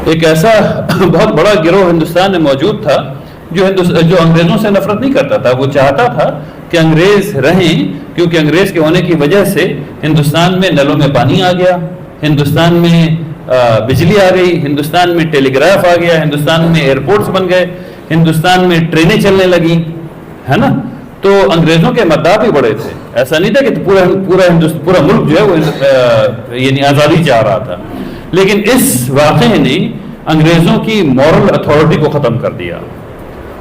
ایک ایسا بہت بڑا گروہ ہندوستان میں موجود تھا جو انگریزوں سے نفرت نہیں کرتا تھا. وہ چاہتا تھا کہ انگریز رہیں، کیونکہ انگریز کے ہونے کی وجہ سے ہندوستان میں نلوں میں پانی آ گیا، ہندوستان میں بجلی آ گئی، ہندوستان میں ٹیلی گراف آ گیا، ہندوستان میں ایئرپورٹس بن گئے، ہندوستان میں ٹرینیں چلنے لگیں، ہے نا. تو انگریزوں کے مداح بھی بڑے تھے. ایسا نہیں تھا کہ پورا ملک جو ہے وہ یعنی آزادی چاہ رہا تھا، لیکن اس واقعے نے انگریزوں کی مورل اتھارٹی کو ختم کر دیا.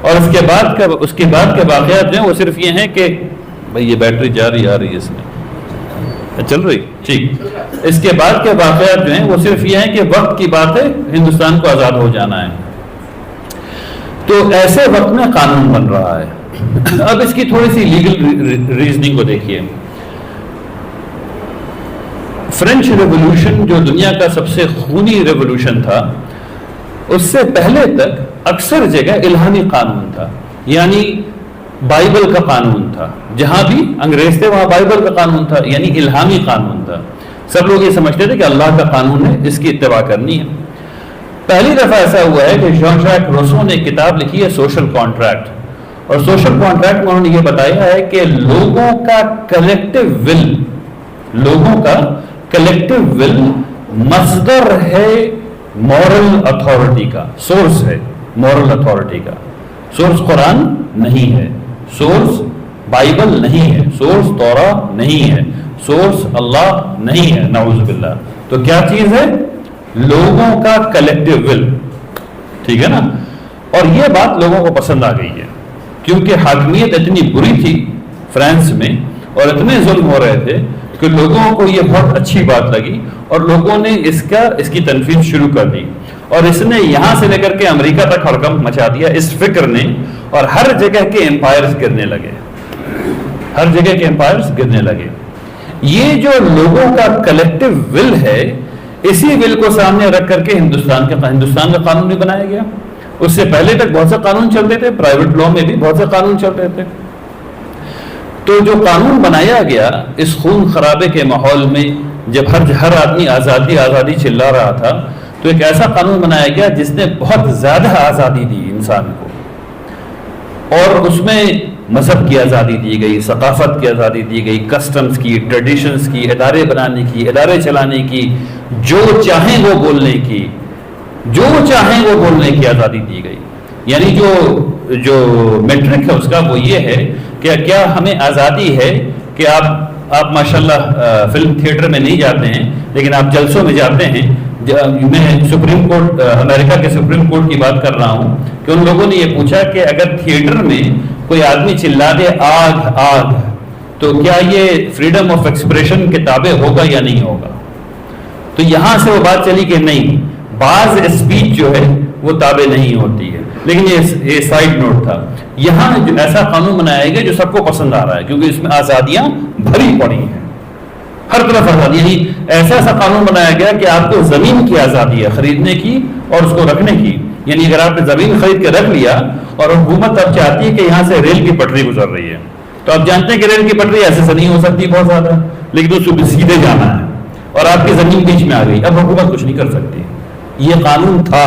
اور اس کے بعد کے واقعات جو ہیں وہ صرف یہ ہیں کہ بھائی یہ بیٹری جا رہی آ رہی ہے، اس میں چل رہی ٹھیک. اس کے بعد کے واقعات جو ہیں وہ صرف یہ ہیں کہ وقت کی بات ہے، ہندوستان کو آزاد ہو جانا ہے. تو ایسے وقت میں قانون بن رہا ہے. اب اس کی تھوڑی سی لیگل ریزننگ کو دیکھیے. فرینچ ریولوشن جو دنیا کا سب سے خونی ریولوشن تھا، اس سے پہلے تک اکثر جگہ الہامی قانون تھا، یعنی بائبل کا قانون تھا. جہاں بھی انگریز تھے وہاں بائبل کا قانون تھا، یعنی الہامی قانون تھا. سب لوگ یہ سمجھتے تھے کہ اللہ کا قانون ہے، اس کی اتباع کرنی ہے. پہلی دفعہ ایسا ہوا ہے کہ جان ژاک روسو نے ایک کتاب لکھی ہے سوشل کانٹریکٹ، اور سوشل کانٹریکٹ میں انہوں نے یہ بتایا ہے کہ لوگوں کا کلیکٹیو ول مصدر ہے مورل اتھارٹی کا، سورس ہے مورل اتھارٹی کا. سورس قرآن نہیں ہے، سورس بائبل نہیں ہے، سورس تورا نہیں ہے، سورس اللہ نہیں ہے، نعوذ باللہ. تو کیا چیز ہے؟ لوگوں کا کلیکٹیو ول. ٹھیک ہے نا. اور یہ بات لوگوں کو پسند آ گئی ہے، کیونکہ حاکمیت اتنی بری تھی فرانس میں اور اتنے ظلم ہو رہے تھے کہ لوگوں کو یہ بہت اچھی بات لگی، اور لوگوں نے اس کی تنفیذ شروع کر دی. اور اس نے یہاں سے لے کر کے امریکہ تک ہڑکمپ مچا دیا اس فکر نے، اور ہر جگہ کے امپائرز گرنے لگے، ہر جگہ کے امپائرز گرنے لگے. یہ جو لوگوں کا کلیکٹیو ول ہے، اسی ول کو سامنے رکھ کر کے ہندوستان کا قانون بھی بنایا گیا. اس سے پہلے تک بہت سے قانون چلتے تھے، پرائیویٹ لا میں بھی بہت سے قانون چلتے تھے. تو جو قانون بنایا گیا اس خون خرابے کے ماحول میں، جب ہر آدمی آزادی آزادی چلا رہا تھا، تو ایک ایسا قانون بنایا گیا جس نے بہت زیادہ آزادی دی انسان کو. اور اس میں مذہب کی آزادی دی گئی، ثقافت کی آزادی دی گئی، کسٹمز کی، ٹریڈیشنز کی، ادارے بنانے کی، ادارے چلانے کی، جو چاہیں وہ بولنے کی، کی آزادی دی گئی. یعنی جو میٹرک ہے اس کا وہ یہ ہے کہ کیا ہمیں آزادی ہے کہ آپ ماشاءاللہ فلم تھیٹر میں نہیں جاتے ہیں، لیکن آپ جلسوں میں جاتے ہیں. میں سپریم کورٹ، امریکہ کے سپریم کورٹ کی بات کر رہا ہوں کہ ان لوگوں نے یہ پوچھا کہ اگر تھیٹر میں کوئی آدمی چلا دے آگ آگ، تو کیا یہ فریڈم آف ایکسپریشن کے تابع ہوگا یا نہیں ہوگا. تو یہاں سے وہ بات چلی کہ نہیں، بعض اسپیچ جو ہے وہ تابع نہیں ہوتی ہے. لیکن یہ سائیڈ نوٹ تھا. یہاں جو ایسا قانون بنایا گیا جو سب کو پسند آ رہا ہے، کیونکہ اس میں آزادیاں بھری پڑی ہیں، ہر طرف آزادی. یعنی ایسا قانون بنایا گیا کہ آپ کو زمین کی آزادی ہے، خریدنے کی اور اس کو رکھنے کی. یعنی اگر آپ نے زمین خرید کے رکھ لیا اور حکومت اب چاہتی ہے کہ یہاں سے ریل کی پٹری گزر رہی ہے، تو آپ جانتے ہیں کہ ریل کی پٹری ایسے سے نہیں ہو سکتی بہت زیادہ، لیکن اس کو سیدھے جانا ہے، اور آپ کی زمین بیچ میں آ گئی. اب حکومت کچھ نہیں کر سکتی. یہ قانون تھا،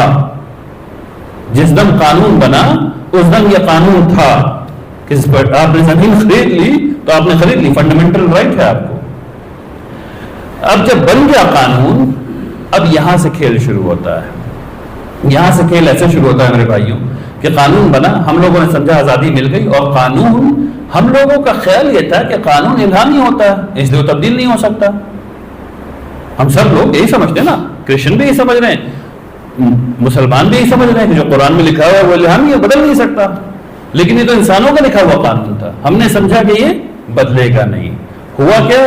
جس دم قانون بنا اس دم یہ قانون تھا. کس پر آپ نے زمین خرید لی تو آپ نے خرید لی، فنڈامنٹل رائٹ ہے آپ کو. اب جب بن گیا قانون، اب یہاں سے کھیل شروع ہوتا ہے. یہاں سے کھیل ایسے شروع ہوتا ہے میرے بھائیوں کہ قانون بنا، ہم لوگوں نے سمجھا آزادی مل گئی، اور قانون، ہم لوگوں کا خیال یہ تھا کہ قانون الہامی ہوتا ہے، اس لیے وہ تبدیل نہیں ہو سکتا. ہم سب لوگ یہی سمجھتے ہیں نا، کرسچن بھی یہی سمجھ رہے ہیں، مسلمان بھی یہی سمجھ رہے ہیں کہ جو قرآن میں لکھا ہوا ہے وہ الہامی ہے، بدل نہیں سکتا. لیکن یہ تو انسانوں کا لکھا ہوا قانون تھا. ہم نے سمجھا کہ یہ بدلے گا نہیں. ہوا کیا،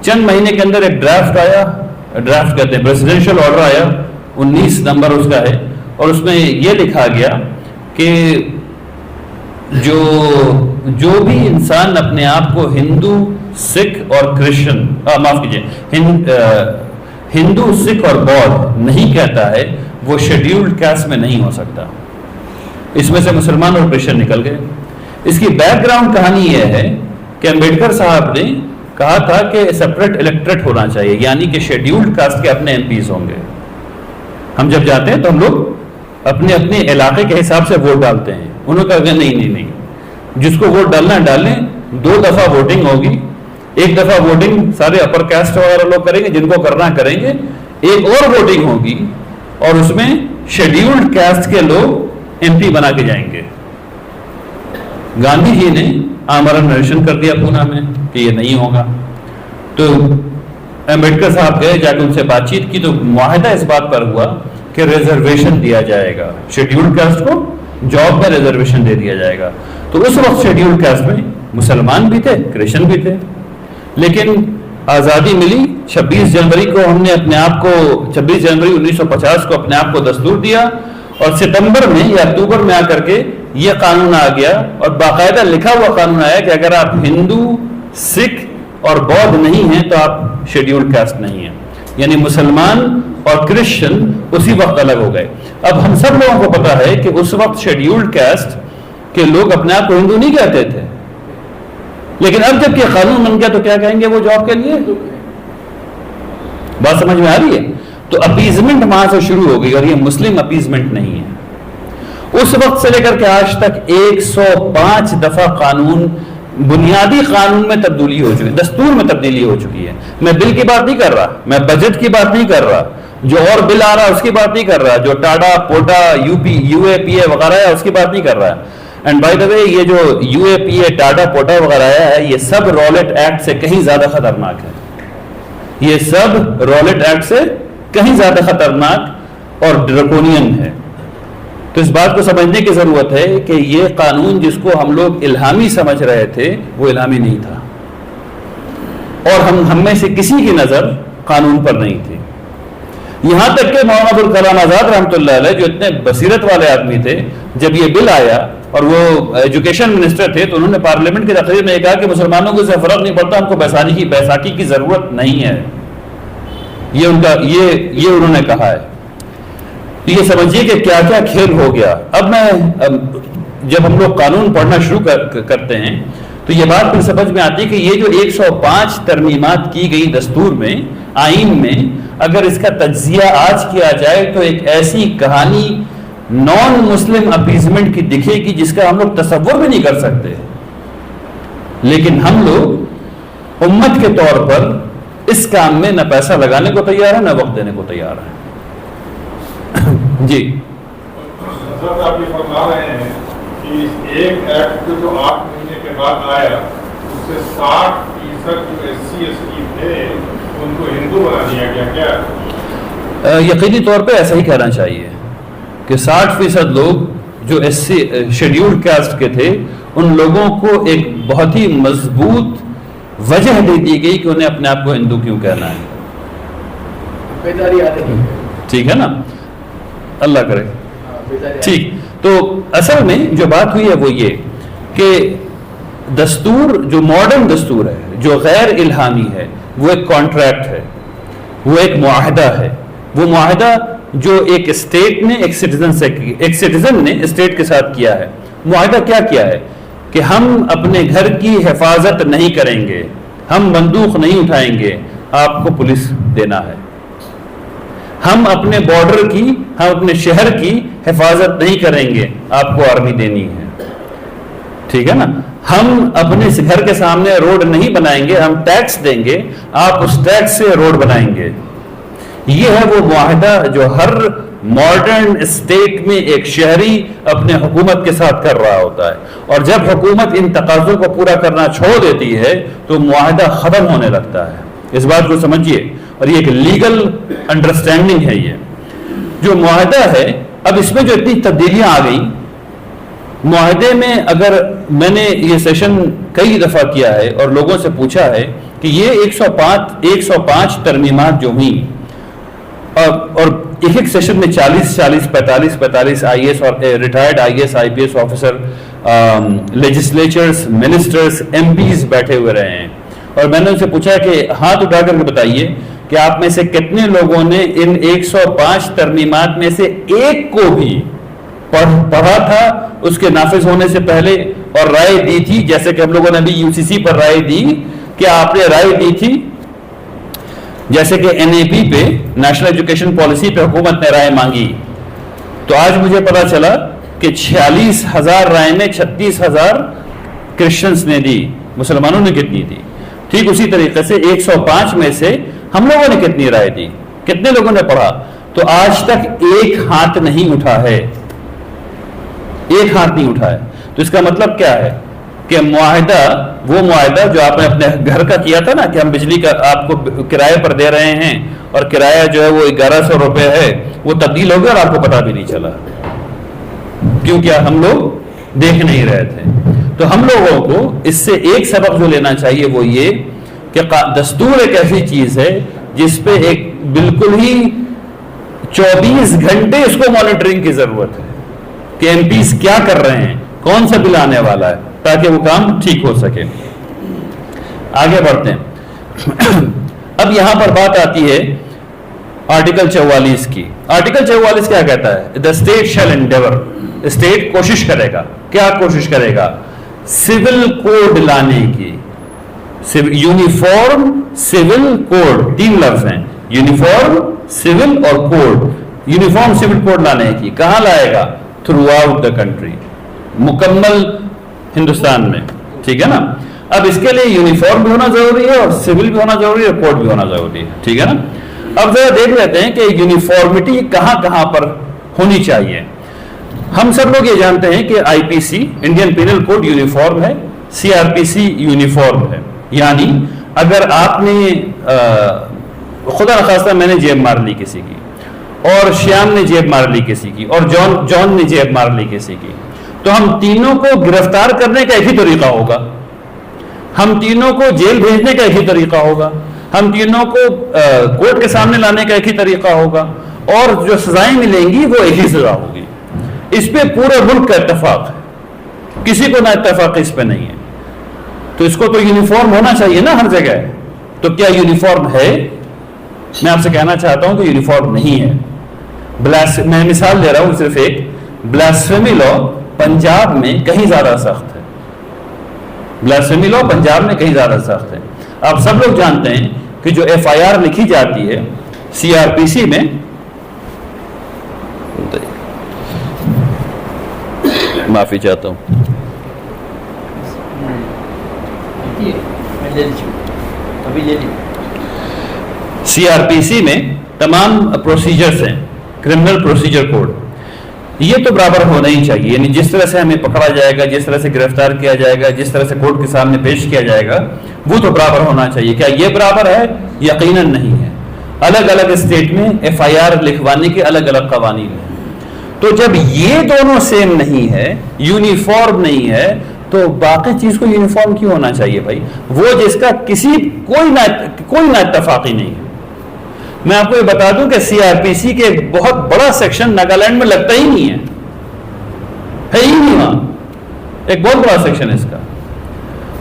چند مہینے کے اندر ایک ڈرافٹ آیا، ڈرافٹ کہتے ہیں پریزیڈنشل آرڈر آیا، 19 نمبر اس کا ہے، اور اس میں یہ لکھا گیا کہ جو بھی انسان اپنے آپ کو ہندو، سکھ اور کرسچن، معاف کیجیے، ہندو، سکھ اور بودھ نہیں کہتا ہے، وہ شیڈیولڈ کاسٹ میں نہیں ہو سکتا. اس میں سے مسلمان اور کرسچن نکل گئے. اس کی بیک گراؤنڈ کہانی یہ ہے کہ امبیڈکر صاحب نے کہا تھا کہ سپریٹ الیکٹریٹ ہونا چاہیے، یعنی کہ شیڈیولڈ کاسٹ کے اپنے ایم پیز ہوں گے. ہم جب جاتے ہیں تو ہم لوگ اپنے اپنے علاقے کے حساب سے ووٹ ڈالتے ہیں. انہوں نے کہا نہیں, جس کو ووٹ ڈالنا ہے ڈالیں. 2 دفعہ ووٹنگ ہوگی. ایک دفعہ ووٹنگ سارے اپر کاسٹ وغیرہ لوگ کریں گے, جن کو کرنا کریں گے. ایک اور ووٹنگ ہوگی اور اس میں شیڈیولڈ کاسٹ کے لوگ MP بنا کے جائیں گے. گاندھی جی نے آمرن نریشن کر دیا پونا میں کہ یہ نہیں ہوگا. تو امبیڈکر صاحب گئے, جا کے ان سے بات چیت کی تو معاہدہ اس بات پر ہوا کہ ریزرویشن دیا جائے گا, شیڈیولڈ کاسٹ کو جاب میں ریزرویشن دے دیا جائے گا. تو اس وقت شیڈیولڈ کاسٹ میں مسلمان بھی تھے, کرسچن بھی تھے. لیکن آزادی ملی 26 جنوری کو, ہم نے اپنے آپ کو 26 جنوری 1950 کو اپنے آپ کو دستور دیا, اور ستمبر میں یا اکتوبر میں آ کر کے یہ قانون آ گیا, اور باقاعدہ لکھا ہوا قانون آیا کہ اگر آپ ہندو, سکھ اور بودھ نہیں ہیں تو آپ شیڈیولڈ کاسٹ نہیں ہیں. یعنی مسلمان اور کرسچن اسی وقت الگ ہو گئے. اب ہم سب لوگوں کو پتا ہے کہ اس وقت شیڈیولڈ کاسٹ کے لوگ اپنے آپ کو ہندو نہیں کہتے تھے, لیکن اب جب کہ قانون بن گیا تو کیا کہیں گے وہ جاب کے لیے؟ بات سمجھ میں آ رہی ہے؟ تو اپیزمنٹ وہاں سے شروع ہو گئی, اور یہ مسلم اپیزمنٹ نہیں ہے. اس وقت سے لے کر کے آج تک 105 دفعہ قانون, بنیادی قانون میں تبدیلی ہو چکی ہے, دستور میں تبدیلی ہو چکی ہے. میں بل کی بات نہیں کر رہا, میں بجٹ کی بات نہیں کر رہا, جو اور بل آ رہا ہے اس کی بات نہیں کر رہا, جو ٹاڈا, پوٹا, UAPA وغیرہ ہے اس کی بات نہیں کر رہا. اینڈ بائی دا وے, یہ جو UAPA, ٹاڈا, پوٹا وغیرہ ہے, یہ سب رولٹ ایکٹ سے کہیں زیادہ خطرناک ہے. یہ سب رولٹ ایکٹ سے کہیں زیادہ خطرناک اور ڈریکونین ہے. تو اس بات کو سمجھنے کی ضرورت ہے کہ یہ قانون جس کو ہم لوگ الہامی سمجھ رہے تھے وہ الہامی نہیں تھا, اور ہم میں سے کسی کی نظر قانون پر نہیں تھی. یہاں تک کہ مولانا ابوالکلام آزاد رحمۃ اللہ علیہ, جو اتنے بصیرت والے آدمی تھے, جب یہ بل آیا اور وہ ایجوکیشن منسٹر تھے, تو انہوں نے پارلیمنٹ کی تقریر میں کہا کہ مسلمانوں کو اس سے فرق نہیں پڑتا, ہم کو بیساکھی کی ضرورت نہیں ہے. یہ انہوں نے کہا ہے. تو یہ سمجھیے کہ کیا کیا کھیل ہو گیا. اب جب ہم لوگ قانون پڑھنا شروع کرتے ہیں تو یہ بات پھر سمجھ میں آتی ہے کہ یہ جو 105 ترمیمات کی گئی دستور میں, آئین میں, اگر اس کا تجزیہ آج کیا جائے تو ایک ایسی کہانی نان مسلم اپیزمنٹ کی دکھے گی جس کا ہم لوگ تصور بھی نہیں کر سکتے. لیکن ہم لوگ امت کے طور پر اس کام میں نہ پیسہ لگانے کو تیار ہے, نہ وقت دینے کو تیار ہے. جی حضرت آپ یہ فرما رہے ہیں کہ ایک ایکٹ جو 8 مہینے کے بعد آیا اس سے 60% جو SC ST تھے ان کو ہندو بنا دیا گیا. کیا یقینی طور پہ ایسا ہی کہنا چاہیے کہ 60% لوگ جو SC شیڈیولڈ کاسٹ کے تھے, ان لوگوں کو ایک بہت ہی مضبوط وجہ دے دی گئی کہ انہیں اپنے آپ کو ہندو کیوں کہنا ہے. ٹھیک ہے نا, اللہ کرے. ٹھیک, تو اصل میں جو بات ہوئی ہے وہ یہ کہ دستور, جو ماڈرن دستور ہے, جو غیر الہامی ہے, وہ ایک کانٹریکٹ ہے, وہ ایک معاہدہ ہے. وہ معاہدہ جو ایک اسٹیٹ نے ایک سٹیزن نے اسٹیٹ کے ساتھ کیا ہے. معاہدہ کیا کیا ہے کہ ہم اپنے گھر کی حفاظت نہیں کریں گے, ہم بندوق نہیں اٹھائیں گے, آپ کو پولیس دینا ہے. ہم اپنے بارڈر کی, ہم اپنے شہر کی حفاظت نہیں کریں گے, آپ کو آرمی دینی ہے. ٹھیک ہے نا. ہم اپنے گھر کے سامنے روڈ نہیں بنائیں گے, ہم ٹیکس دیں گے, آپ اس ٹیکس سے روڈ بنائیں گے. یہ ہے وہ معاہدہ جو ہر ماڈرن اسٹیٹ میں ایک شہری اپنے حکومت کے ساتھ کر رہا ہوتا ہے. اور جب حکومت ان تقاضوں کو پورا کرنا چھوڑ دیتی ہے تو معاہدہ ختم ہونے لگتا ہے. اس بات کو سمجھیے, اور یہ ایک لیگل انڈرسٹینڈنگ ہے. یہ جو معاہدہ ہے, اب اس میں جو اتنی تبدیلیاں آ گئیں معاہدے میں, اگر میں نے یہ سیشن کئی دفعہ کیا ہے اور لوگوں سے پوچھا ہے کہ یہ 105 ترمیمات جو ہوئیں, اور ایک سیشن میں 45 IAS اور retired IAS IPS officer, legislatures, ministers, MPs بیٹھے ہوئے رہے ہیں, اور میں نے ان سے پوچھا کہ ہاتھ اٹھا کر کے بتائیے کہ آپ میں سے کتنے لوگوں نے ان 105 ترمیمات میں سے ایک کو بھی پڑھا تھا اس کے نافذ ہونے سے پہلے اور رائے دی تھی, جیسے کہ ہم لوگوں نے بھی UCC پر رائے دی, کہ آپ نے رائے دی تھی جیسے کہ NAP پہ نیشنل ایجوکیشن پالیسی پہ حکومت نے رائے مانگی، تو آج مجھے پتا چلا کہ 46,000 رائے میں 36,000 کرسچنس نے دی، مسلمانوں نے کتنی دی؟ ٹھیک اسی طریقے سے 105 میں سے ہم لوگوں نے کتنی رائے دی، کتنے لوگوں نے پڑھا؟ تو آج تک ایک ہاتھ نہیں اٹھا ہے، ایک ہاتھ نہیں اٹھا ہے۔ تو اس کا مطلب کیا ہے کہ معاہدہ، وہ معاہدہ جو آپ نے اپنے گھر کا کیا تھا نا کہ ہم بجلی کا آپ کو کرائے پر دے رہے ہیں اور کرایہ جو ہے وہ 1100 روپے ہے، وہ تبدیل ہو گیا اور آپ کو پتا بھی نہیں چلا، کیونکہ ہم لوگ دیکھ نہیں رہے تھے۔ تو ہم لوگوں کو اس سے ایک سبق جو لینا چاہیے وہ یہ کہ دستور ایک ایسی چیز ہے جس پہ ایک بالکل ہی 24 گھنٹے اس کو مانیٹرنگ کی ضرورت ہے کہ ایم پیز کیا کر رہے ہیں، کون سا بل آنے والا ہے، تاکہ وہ کام ٹھیک ہو سکے۔ آگے بڑھتے ہیں۔ اب یہاں پر بات آتی ہے آرٹیکل 44 کی۔ آرٹیکل 44 کیا کہتا ہے؟ The state shall endeavour, state کوشش کرے گا، کیا کوشش کرے گا؟ سول کوڈ لانے کی، یونیفارم سول کوڈ، 3 لفظ ہیں، یونیفارم سول اور کوڈ، یونیفارم سول کوڈ لانے کی۔ کہاں لائے گا؟ تھرو آؤٹ دا کنٹری، مکمل ہندوستان میں، ٹھیک ہے نا۔ اب اس کے لیے یونیفارم بھی ہونا ضروری ہے اور سول بھی ہونا ضروری ہے اور کوڈ بھی ہونا ضروری ہے، ٹھیک ہے نا۔ اب ذرا دیکھ لیتے ہیں کہ یونیفارمٹی کہاں کہاں پر ہونی چاہیے۔ ہم سب لوگ یہ جانتے ہیں کہ IPC Indian penal code uniform ہے، CRPC یونیفارم ہے، یعنی اگر آپ نے خدا نخواستہ میں نے جیب مار لی کسی کی، اور شیام نے جیب مار لی کسی کی، اور جان نے جیب مار لی کسی کی، تو ہم تینوں کو گرفتار کرنے کا ایک ہی طریقہ ہوگا، ہم تینوں کو جیل بھیجنے کا ایک ہی طریقہ ہوگا، ہم تینوں کو کورٹ کے سامنے لانے کا ایک ہی طریقہ ہوگا، اور جو سزائیں ملیں گی وہ ایک ہی سزا ہوگی۔ اس پہ پورے ملک کا اتفاق ہے، کسی کو نہ اتفاق اس پہ نہیں ہے۔ تو اس کو تو یونیفارم ہونا چاہیے نا ہر جگہ۔ تو کیا یونیفارم ہے؟ میں آپ سے کہنا چاہتا ہوں کہ یونیفارم نہیں ہے۔ میں مثال دے رہا ہوں صرف ایک، بلاسفیمی لا پنجاب میں کہیں زیادہ سخت ہے، بلاسفیمی لا پنجاب میں کہیں زیادہ سخت ہے۔ آپ سب لوگ جانتے ہیں کہ جو FIR لکھی جاتی ہے CRPC میں، معافی چاہتا ہوں، CRPC میں تمام پروسیجرز ہیں، کرمنل پروسیجر کوڈ، یہ تو برابر ہونا ہی چاہیے، یعنی جس طرح سے ہمیں پکڑا جائے گا، جس طرح سے گرفتار کیا جائے گا، جس طرح سے کورٹ کے سامنے پیش کیا جائے گا، وہ تو برابر ہونا چاہیے۔ کیا یہ برابر ہے؟ یقیناً نہیں ہے۔ الگ الگ اسٹیٹ میں FIR لکھوانے کے الگ الگ قوانین ہیں۔ تو جب یہ دونوں سیم نہیں ہے، یونیفارم نہیں ہے، تو باقی چیز کو یونیفارم کیوں ہونا چاہیے بھائی؟ وہ جس کا کوئی نہ اتفاقی نہیں ہے۔ میں آپ کو یہ بتا دوں کہ CRPC کے ایک بہت بڑا سیکشن ناگالینڈ میں لگتا ہی نہیں ہے ہی نہیں وہاں، ایک بہت بڑا سیکشن ہے اس کا۔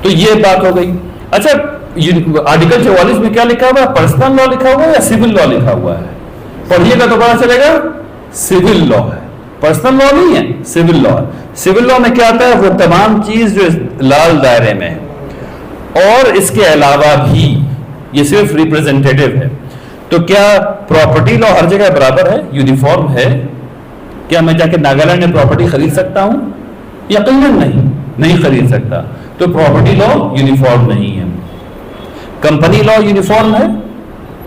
تو یہ بات ہو گئی۔ اچھا، آرٹیکل 44 میں کیا لکھا ہوا ہے؟ پرسنل لا لکھا ہوا ہے یا سول لا لکھا ہوا ہے؟ پڑھیے گا تو پتا چلے گا سول لا ہے، پرسنل لا نہیں ہے، سول لا ہے۔ سول لا میں کیا آتا ہے؟ وہ تمام چیز جو لال دائرے میں ہے، اور اس کے علاوہ بھی یہ صرف ریپرزینٹیٹیو ہے۔ تو کیا پراپرٹی لا ہر جگہ برابر ہے، یونیفارم ہے؟ کیا میں جا کے ناگالینڈ میں پراپرٹی خرید سکتا ہوں؟ یقیناً نہیں خرید سکتا۔ تو پراپرٹی لا یونیفارم نہیں ہے۔ کمپنی لا یونیفارم ہے؟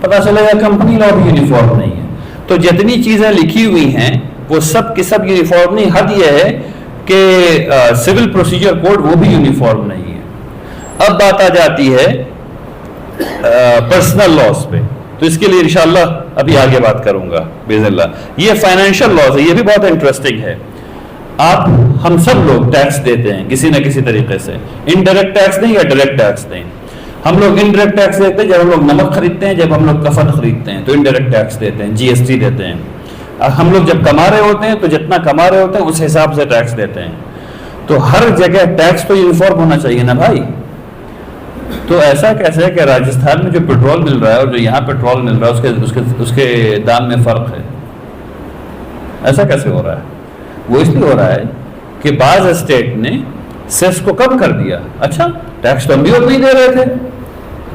پتا چلے گا کمپنی لا بھی یونیفارم نہیں ہے۔ تو جتنی چیزیں لکھی ہوئی ہیں وہ سب کی سب یونیفارم نہیں۔ حد یہ ہے کہ سول پروسیجر کوڈ وہ بھی یونیفارم نہیں ہے۔ اب بات آ جاتی ہے پرسنل لاز پہ، تو اس کے لیے انشاءاللہ ابھی آگے بات کروں گا باذن اللہ۔ یہ فائنینشیل لاز ہے، یہ بھی بہت انٹرسٹنگ ہے۔ ہم سب لوگ ٹیکس دیتے ہیں کسی نہ کسی طریقے سے، انڈائریکٹ ٹیکس دیں یا ڈائریکٹ ٹیکس دیں۔ ہم لوگ انڈائریکٹ ٹیکس دیتے ہیں جب ہم لوگ نمک خریدتے ہیں، جب ہم لوگ کفن خریدتے ہیں تو انڈائریکٹ ٹیکس دیتے ہیں، GST دیتے ہیں۔ ہم لوگ جب کما رہے ہوتے ہیں تو جتنا کما رہے ہوتے ہیں اس حساب سے ٹیکس دیتے ہیں۔ تو ہر جگہ ٹیکس تو یونیفارم ہونا چاہیے نا بھائی۔ تو ایسا کیسے ہے کہ راجستھان میں جو پیٹرول مل رہا ہے اور جو یہاں پیٹرول مل رہا ہے اس کے دام میں فرق ہے؟ ایسا کیسے ہو رہا ہے؟ وہ اس لیے ہو رہا ہے کہ بعض اسٹیٹ نے سیس کو کم کر دیا۔ اچھا، ٹیکس تو ہم بھی اتنا ہی دے رہے تھے،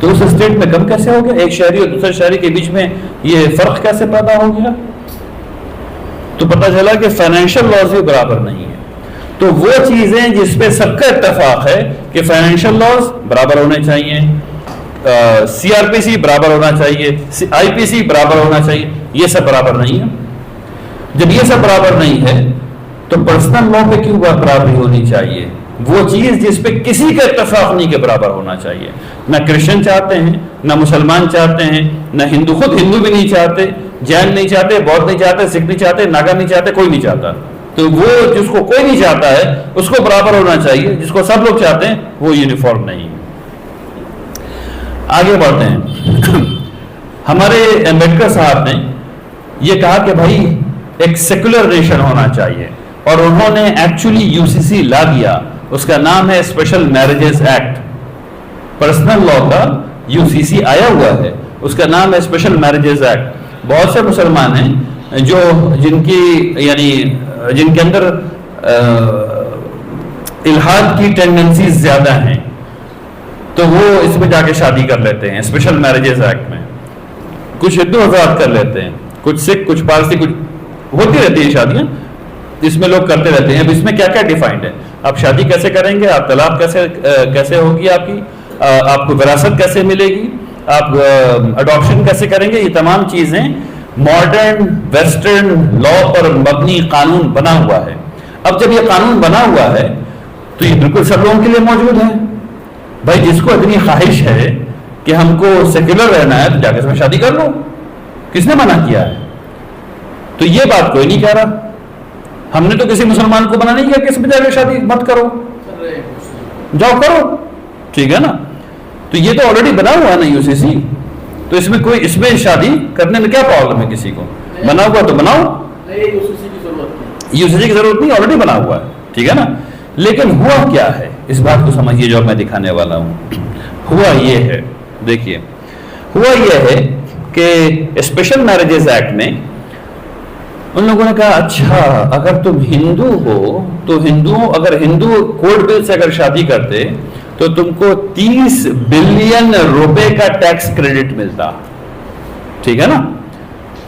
تو اس اسٹیٹ میں کم کیسے ہو گیا؟ ایک شہری اور دوسرے شہری کے بیچ میں یہ فرق کیسے پیدا ہو گیا؟ تو پتہ چلا کہ فائنینشیل لاز بھی برابر نہیں ہے. تو وہ چیزیں جس پہ سب کا اتفاق ہے کہ فائنینشیل لاز برابر ہونے چاہیے, سی آر پی سی برابر ہونا چاہیے, آئی پی سی برابر ہونا چاہیے, یہ سب برابر نہیں ہے. جب یہ سب برابر نہیں ہے تو پرسنل لا پہ کیوں برابری ہونی چاہیے؟ وہ چیز جس پہ کسی کا اتفاق نہیں کہ برابر ہونا چاہیے. نہ کرسچن چاہتے ہیں, نہ مسلمان چاہتے ہیں, نہ ہندو, خود ہندو بھی نہیں چاہتے, جین نہیں چاہتے, بودھ نہیں چاہتے, سکھ نہیں چاہتے, ناگا نہیں چاہتے, کوئی نہیں چاہتا. تو وہ جس کو کوئی نہیں چاہتا ہے اس کو برابر ہونا چاہیے, جس کو سب لوگ چاہتے ہیں وہ یونیفارم نہیں. آگے بڑھتے ہیں. ہمارے امبیڈکر صاحب نے یہ کہا کہ بھائی ایک سیکولر نیشن ہونا چاہیے, اور انہوں نے ایکچولی یو سی سی لا دیا, اس کا نام ہے اسپیشل میرجز ایکٹ. پرسنل لا کا یو سی سی آیا ہوا ہے, اس کا نام ہے اسپیشل میرجز ایکٹ. بہت سے مسلمان ہیں جو جن کے اندر الحاد کی ٹینڈنسیز زیادہ ہیں, تو وہ اس میں جا کے شادی کر لیتے ہیں اسپیشل میرجز ایکٹ میں. کچھ ہندو حضرات کر لیتے ہیں, کچھ سکھ, کچھ پارسی, کچھ ہوتی رہتی ہیں شادیاں, اس میں لوگ کرتے رہتے ہیں. اب اس میں کیا کیا ڈیفائنڈ ہے, آپ شادی کیسے کریں گے, آپ طلاق کیسے ہوگی, آپ کو وراثت کیسے ملے گی, آپ اڈاپشن کیسے کریں گے, یہ تمام چیزیں ماڈرن ویسٹرن لا پر مبنی قانون بنا ہوا ہے. اب جب یہ قانون بنا ہوا ہے تو یہ بالکل سب لوگوں کے لیے موجود ہے. بھائی جس کو اتنی خواہش ہے کہ ہم کو سیکولر رہنا ہے تو جا کے اس میں شادی کر لو, کس نے منع کیا ہے؟ تو یہ بات کوئی نہیں کہہ رہا. ہم نے تو کسی مسلمان کو منع نہیں کیا کہ اس میں جا کے شادی مت کرو, جاؤ کرو, ٹھیک ہے نا. تو یہ تو آلریڈی بنا ہوا ہے نا یو سی سی, تو اس میں شادی کرنے میں کیا پرابلم ہے کسی کو؟ بنا ہوا تو بناؤ, یو سی سی کی ضرورت نہیں, آلریڈی بنا ہوا ہے, ٹھیک ہے نا. لیکن ہوا کیا ہے اس بات کو سمجھیے جو میں دکھانے والا ہوں. ہوا یہ ہے, دیکھیے, ہوا یہ ہے کہ اسپیشل میرجز ایکٹ میں ان لوگوں نے کہا اچھا اگر تم ہندو ہو تو اگر ہندو کوڈ بل سے اگر شادی کرتے تو تم کو 30 بلین روپے کا ٹیکس کریڈٹ ملتا, ٹھیک ہے نا.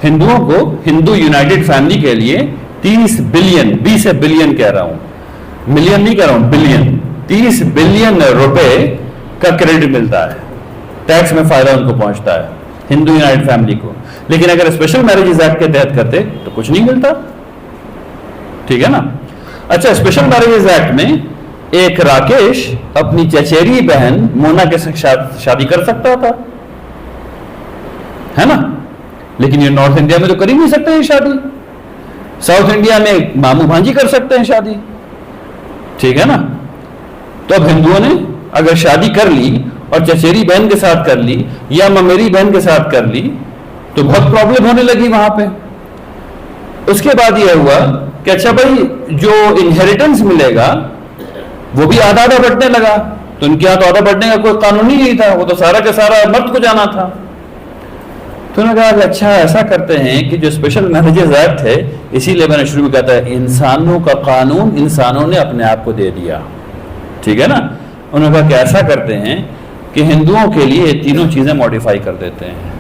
ہندوؤں کو, ہندو یونائٹڈ فیملی کے لیے 30 بلین, 20 بلین کہہ رہا ہوں, ملین نہیں کہہ رہا ہوں, بلین, 30 بلین روپے کا کریڈٹ ملتا ہے, ٹیکس میں فائدہ ان کو پہنچتا ہے ہندو یونائٹڈ فیملی کو. لیکن اگر اسپیشل میرجز ایکٹ کے تحت کرتے تو کچھ نہیں ملتا, ٹھیک ہے نا. اچھا, اسپیشل میرجز ایکٹ میں ایک راکیش اپنی چچیری بہن مونا کے ساتھ شادی کر سکتا تھا, ہے نا, لیکن یہ نارتھ انڈیا میں تو کر ہی نہیں سکتے ہیں شادی. ساؤتھ انڈیا میں ماموں بھانجی کر سکتے ہیں شادی, ٹھیک ہے نا. تو اب ہندوؤں نے اگر شادی کر لی اور چچیری بہن کے ساتھ کر لی یا ممیری بہن کے ساتھ کر لی تو بہت پرابلم ہونے لگی وہاں پہ. اس کے بعد یہ ہوا کہ اچھا بھائی جو انہیریٹنس ملے گا وہ بھی آدھا آدھا بٹنے لگا, تو ان کے یہاں تو آدھا بٹنے کا کوئی قانون ہی نہیں تھا, وہ تو سارا کا سارا مرد کو جانا تھا. تو انہوں نے کہا کہ اچھا ایسا کرتے ہیں کہ جو اسپیشل میرجز ایکٹ ہے, اسی لیے میں نے شروع کیا تھا, انسانوں کا قانون انسانوں نے اپنے آپ کو دے دیا, ٹھیک ہے نا. انہوں نے کہا کہ ایسا کرتے ہیں کہ ہندوؤں کے لیے یہ تینوں چیزیں ماڈیفائی کر دیتے ہیں.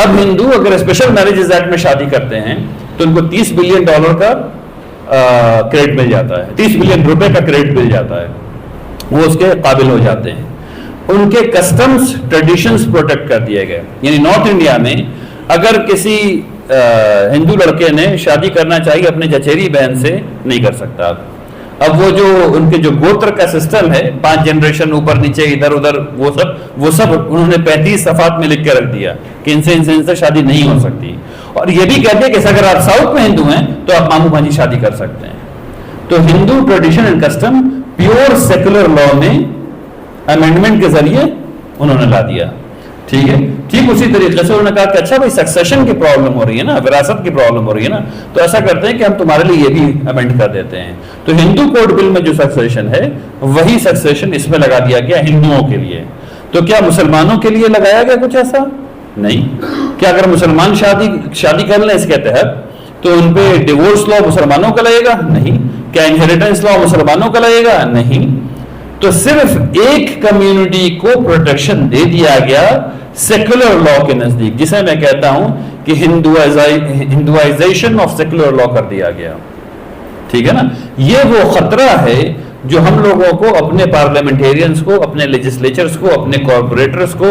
اب ہندو اگر اسپیشل میرجز ایکٹ میں شادی کرتے ہیں تو ان کو $30 بلین کا کریڈٹ مل جاتا ہے, 30 بلین روپے کا کریڈٹ مل جاتا ہے, وہ اس کے قابل ہو جاتے ہیں. ان کے کسٹمز ٹریڈیشنز پروٹیکٹ کر دیے گئے. یعنی نارتھ انڈیا میں اگر کسی ہندو لڑکے نے شادی کرنا چاہیے اپنے چچیری بہن سے, نہیں کر سکتا. اب وہ جو ان کے جو گوتر کا سسٹم ہے, 5 جنریشن اوپر نیچے ادھر ادھر, وہ سب انہوں نے 35 صفحات میں لکھ کے رکھ دیا کہ ان سے شادی نہیں ہو سکتی. اور یہ بھی کہتے ہیں کہ اگر آپ ساؤتھ میں ہندو ہیں تو آپ ماموں بھانجی شادی کر سکتے ہیں. تو Hindu tradition and custom pure secular law میں امینڈمنٹ کے ذریعے انہوں نے لا دیا, ٹھیک ہے. ٹھیک اسی طریقے سے انہوں نے کہا کہ اچھا بھائی سکسیشن کی پرابلم ہو رہی ہے نا, وراثت کی پرابلم ہو رہی ہے نا, تو ایسا کرتے ہیں کہ ہم تمہارے لیے یہ بھی امینڈ کر دیتے ہیں. تو ہندو کوڈ بل میں جو سکسیشن ہے وہی سکسیشن اس میں لگا دیا گیا ہندوؤں کے لیے. تو کیا مسلمانوں کے لیے لگایا گیا کچھ ایسا؟ نہیں. کیا اگر مسلمان شادی کر لیں اس کے تحت تو ان پہ ڈیورس لا مسلمانوں کا لگے گا؟ نہیں. کیا انہیریٹنس لا مسلمانوں کا لگے گا؟ نہیں. تو صرف ایک کمیونٹی کو پروٹیکشن دے دیا گیا سیکولر لا کے نزدیک، جسے میں کہتا ہوں کہ ہندوائزیشن آف سیکولر لا کر دیا گیا. ٹھیک ہے نا. یہ وہ خطرہ ہے جو ہم لوگوں کو اپنے پارلیمنٹیرینز کو، اپنے لیجسلیچرز کو، اپنے کارپوریٹرز کو،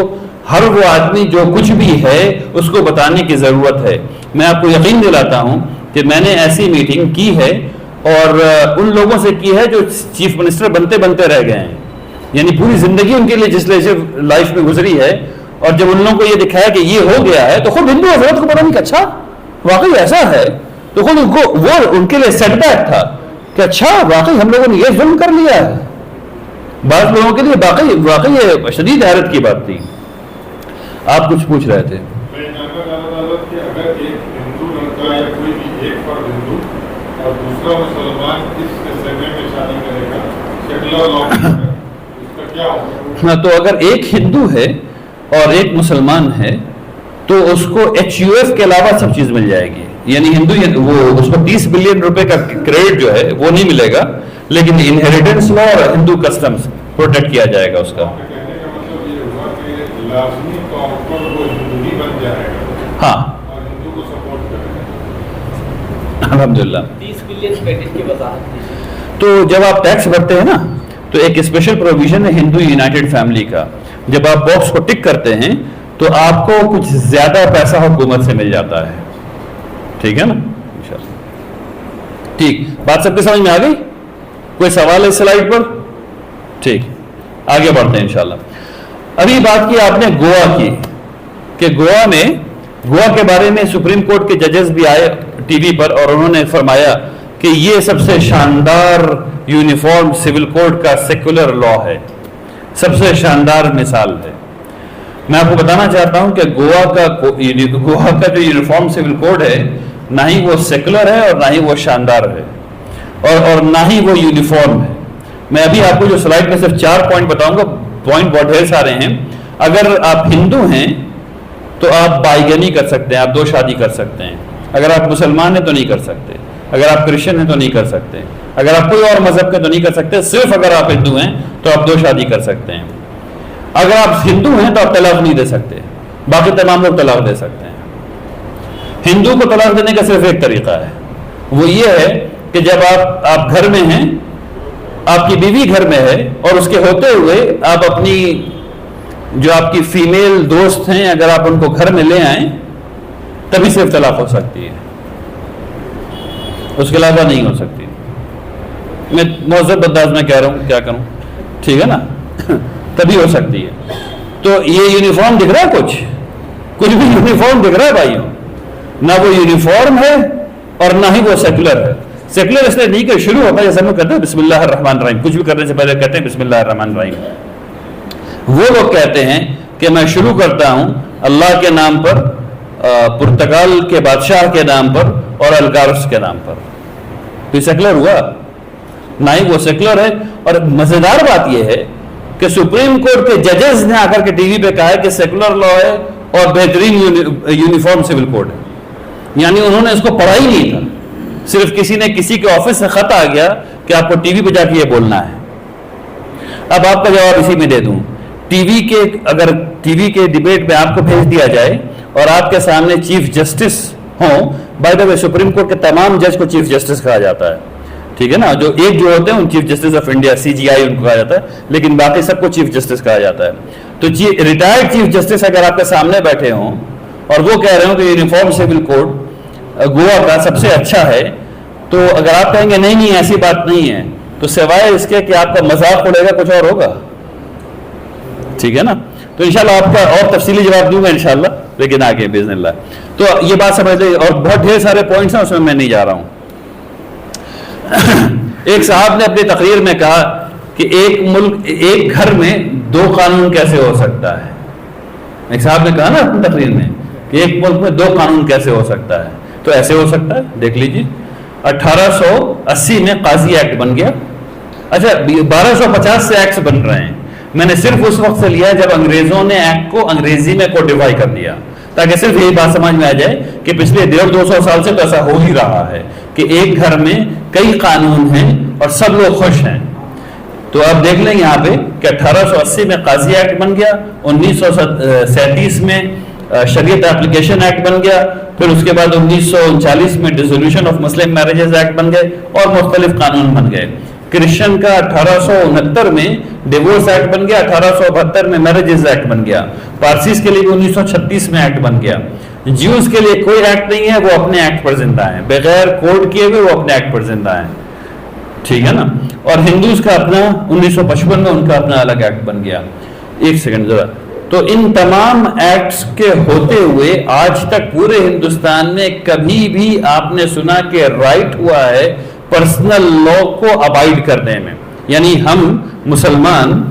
ہر وہ آدمی جو کچھ بھی ہے اس کو بتانے کی ضرورت ہے. میں آپ کو یقین دلاتا ہوں کہ میں نے ایسی میٹنگ کی ہے اور ان لوگوں سے کی ہے جو چیف منسٹر بنتے بنتے رہ گئے ہیں، یعنی پوری زندگی ان کے لیجسلیٹو لائف میں گزری ہے، اور جب ان لوگوں کو یہ دکھایا کہ یہ ہو گیا ہے تو خود ہندو حضرت کو پتا نہیں کہ اچھا واقعی ایسا ہے، تو خود وہ ان کے لیے سیٹ بیک تھا کہ اچھا واقعی ہم لوگوں نے یہ ظلم کر لیا ہے. بعض لوگوں کے لیے واقعی یہ شدید حیرت کی بات تھی. آپ کچھ پوچھ رہے تھے. میں جاننا چاہتا تھا کہ اگر ایک ہندو لڑکا یا کوئی بھی ایک فرد ہندو اور دوسرا مسلمان اس سمے میں شادی کرے گا سیکولر لا اس کا کیا ہوگا؟ تو اگر ایک ہندو ہے اور ایک مسلمان ہے تو اس کو HUF کے علاوہ سب چیز مل جائے گی. یعنی ہندو وہ اس کو 30 بلین روپے کا کریڈٹ جو ہے وہ نہیں ملے گا، لیکن انہیریٹنس لا اور ہندو کسٹمز پروٹیکٹ کیا جائے گا اس کا. کہنے کا مطلب یہ ہوا کہ لازمی طور پر وہ ہندو ہی بن جائے گا ہاں اور ہندو کو سپورٹ کرے گا. الحمدللہ. 30 بلین پیکج کی وضاحت. تو جب آپ ٹیکس بھرتے ہیں نا تو ایک اسپیشل پروویژن ہے ہندو یونائٹڈ فیملی کا. جب آپ باکس کو ٹک کرتے ہیں تو آپ کو کچھ زیادہ پیسہ حکومت سے مل جاتا ہے. ٹھیک ہے نا. ٹھیک، بات سب کے سمجھ میں آ گئی؟ کوئی سوال ہے اس سلائیڈ پر؟ ٹھیک، آگے بڑھتے ہیں انشاءاللہ. ابھی بات کی آپ نے گوا کی کہ گوا کے بارے میں سپریم کورٹ کے ججز بھی آئے ٹی وی پر اور انہوں نے فرمایا کہ یہ سب سے شاندار یونیفارم سول کوڈ کا سیکولر لا ہے، سب سے شاندار مثال ہے. میں آپ کو بتانا چاہتا ہوں کہ گوا کا جو یونیفارم سول کوڈ ہے نہ ہی وہ سیکولر ہے اور نہ ہی وہ شاندار ہے اور نہ ہی وہ یونیفارم ہے. میں ابھی آپ کو جو سلائڈ میں صرف 4 پوائنٹ بتاؤں گا، پوائنٹ بہت ڈھیر سارے ہیں. اگر آپ ہندو ہیں تو آپ بائیگنی کر سکتے ہیں، آپ 2 شادی کر سکتے ہیں. اگر آپ مسلمان ہیں تو نہیں کر سکتے. اگر آپ کرسچن ہیں تو نہیں کر سکتے. اگر آپ کوئی اور مذہب کے تو نہیں کر سکتے. صرف اگر آپ ہندو ہیں تو آپ 2 شادی کر سکتے ہیں. اگر آپ ہندو ہیں تو آپ طلاق نہیں دے سکتے، باقی تمام لوگ طلاق دے سکتے ہیں. ہندو کو طلاق دینے کا صرف ایک طریقہ ہے، وہ یہ ہے کہ جب آپ گھر میں ہیں، آپ کی بیوی گھر میں ہے اور اس کے ہوتے ہوئے آپ اپنی جو آپ کی فیمیل دوست ہیں اگر آپ ان کو گھر میں لے آئیں تبھی صرف طلاق ہو سکتی ہے، اس کے علاوہ نہیں ہو سکتی. میں مہذب انداز میں کہہ رہا ہوں، کیا کروں. ٹھیک ہے نا. تبھی ہو سکتی ہے. تو یہ یونیفارم دکھ رہا ہے، کچھ بھی یونیفارم دکھ رہا ہے بھائیوں. نہ وہ یونیفارم ہے اور نہ ہی وہ سیکولر ہے. سیکولر اس لیے نہیں کہ شروع ہوتا ہے جیسے ہم کہتے ہیں بسم اللہ الرحمن الرحیم، کچھ بھی کرنے سے پہلے کہتے ہیں بسم اللہ الرحمن الرحیم. وہ لوگ کہتے ہیں کہ میں شروع کرتا ہوں اللہ کے نام پر، پرتگال کے بادشاہ کے نام پر اور الکارس کے نام پر. تو یہ سیکولر ہوا؟ نہ ہی وہ سیکولر ہے. اور مزیدار بات یہ ہے کہ سپریم کورٹ کے ججز نے آ کر کے ٹی وی پہ کہا ہے کہ سیکولر لا ہے اور بہترین یونیفارم سول کوڈ ہے. یعنی انہوں نے اس کو پڑھا ہی نہیں تھا، صرف کسی کے آفس سے خط آ گیا کہ آپ کو ٹی وی پہ جا کے یہ بولنا ہے. اب آپ کا جواب اسی میں دے دوں. اگر ٹی وی کے ڈیبیٹ میں آپ کو بھیج دیا جائے اور آپ کے سامنے چیف جسٹس ہوں، by the way supreme court کے تمام جج کو چیف جسٹس کہا جاتا ہے. ٹھیک ہے نا. جو ہوتے ہیں in chief justice of India CGI ان کو کہا جاتا ہے، لیکن باقی سب کو چیف جسٹس کہا جاتا ہے. تو ریٹائرڈ چیف جسٹس اگر آپ کے سامنے بیٹھے ہوں اور وہ کہہ رہے ہوں کہ یونیفارم سول کوڈ گوا کا سب سے اچھا ہے، تو اگر آپ کہیں گے نہیں ایسی بات نہیں ہے، تو سوائے اس کے کہ آپ کا مذاق اڑے گا کچھ اور ہوگا. ٹھیک ہے نا. تو انشاءاللہ آپ کا اور تفصیلی جواب دوں گا انشاءاللہ، لیکن آگے باذن اللہ. تو یہ بات سمجھ لیں. اور بہت ڈھیر سارے پوائنٹس ہیں، اس میں نہیں جا رہا ہوں. ایک صاحب نے اپنی تقریر میں کہا کہ ایک گھر میں 2 قانون کیسے ہو سکتا ہے. ایک صاحب نے کہا نا اپنی تقریر میں کہ ایک ملک میں 2 قانون کیسے ہو سکتا ہے. تو ایسے ہو سکتا ہے، دیکھ لیجیے. 1880 میں قاضی ایکٹ بن گیا. اچھا 1250 سے ایکٹس بن رہے ہیں. میں نے صرف اس وقت سے لیا جب انگریزوں نے ایکٹ کو انگریزی میں کوڈیفائی کر دیا، تاکہ صرف یہی بات سمجھ میں آ جائے کہ پچھلے 150-200 سال سے تو ایسا ہو ہی رہا ہے کہ ایک گھر میں کئی قانون ہیں اور سب لوگ خوش ہیں. تو آپ دیکھ لیں یہاں پہ کہ 1880 میں قاضی ایکٹ بن گیا، 1937 میں شریعت اپلیکیشن ایکٹ بن گیا، پھر اس کے بعد 1939 میں dissolution of Muslim marriages act بن گئے اور مختلف قانون بن گئے۔ کرسچن کا 1869 میں ڈیورس ایکٹ بن گیا، 1872 میں میرجز ایکٹ بن گیا، پارسیز کے لیے بھی 1936 میں ایکٹ بن گیا۔ جیوز کے لیے کوئی ایکٹ نہیں ہے، وہ اپنے ایکٹ پر زندہ ہیں، بغیر کوڈ کیے ہوئے وہ اپنے ایکٹ پر زندہ ہیں، ٹھیک ہے نا۔ اور ہندوز کا اپنا 1955 میں ان کا اپنا الگ ایکٹ بن گیا۔ ایک سیکنڈ ذرا، تو ان تمام ایکٹس کے ہوتے ہوئے آج تک پورے ہندوستان میں کبھی بھی آپ نے سنا کہ رائٹ ہوا ہے پرسنل لا کو ابائڈ کرنے میں؟ یعنی ہم مسلمان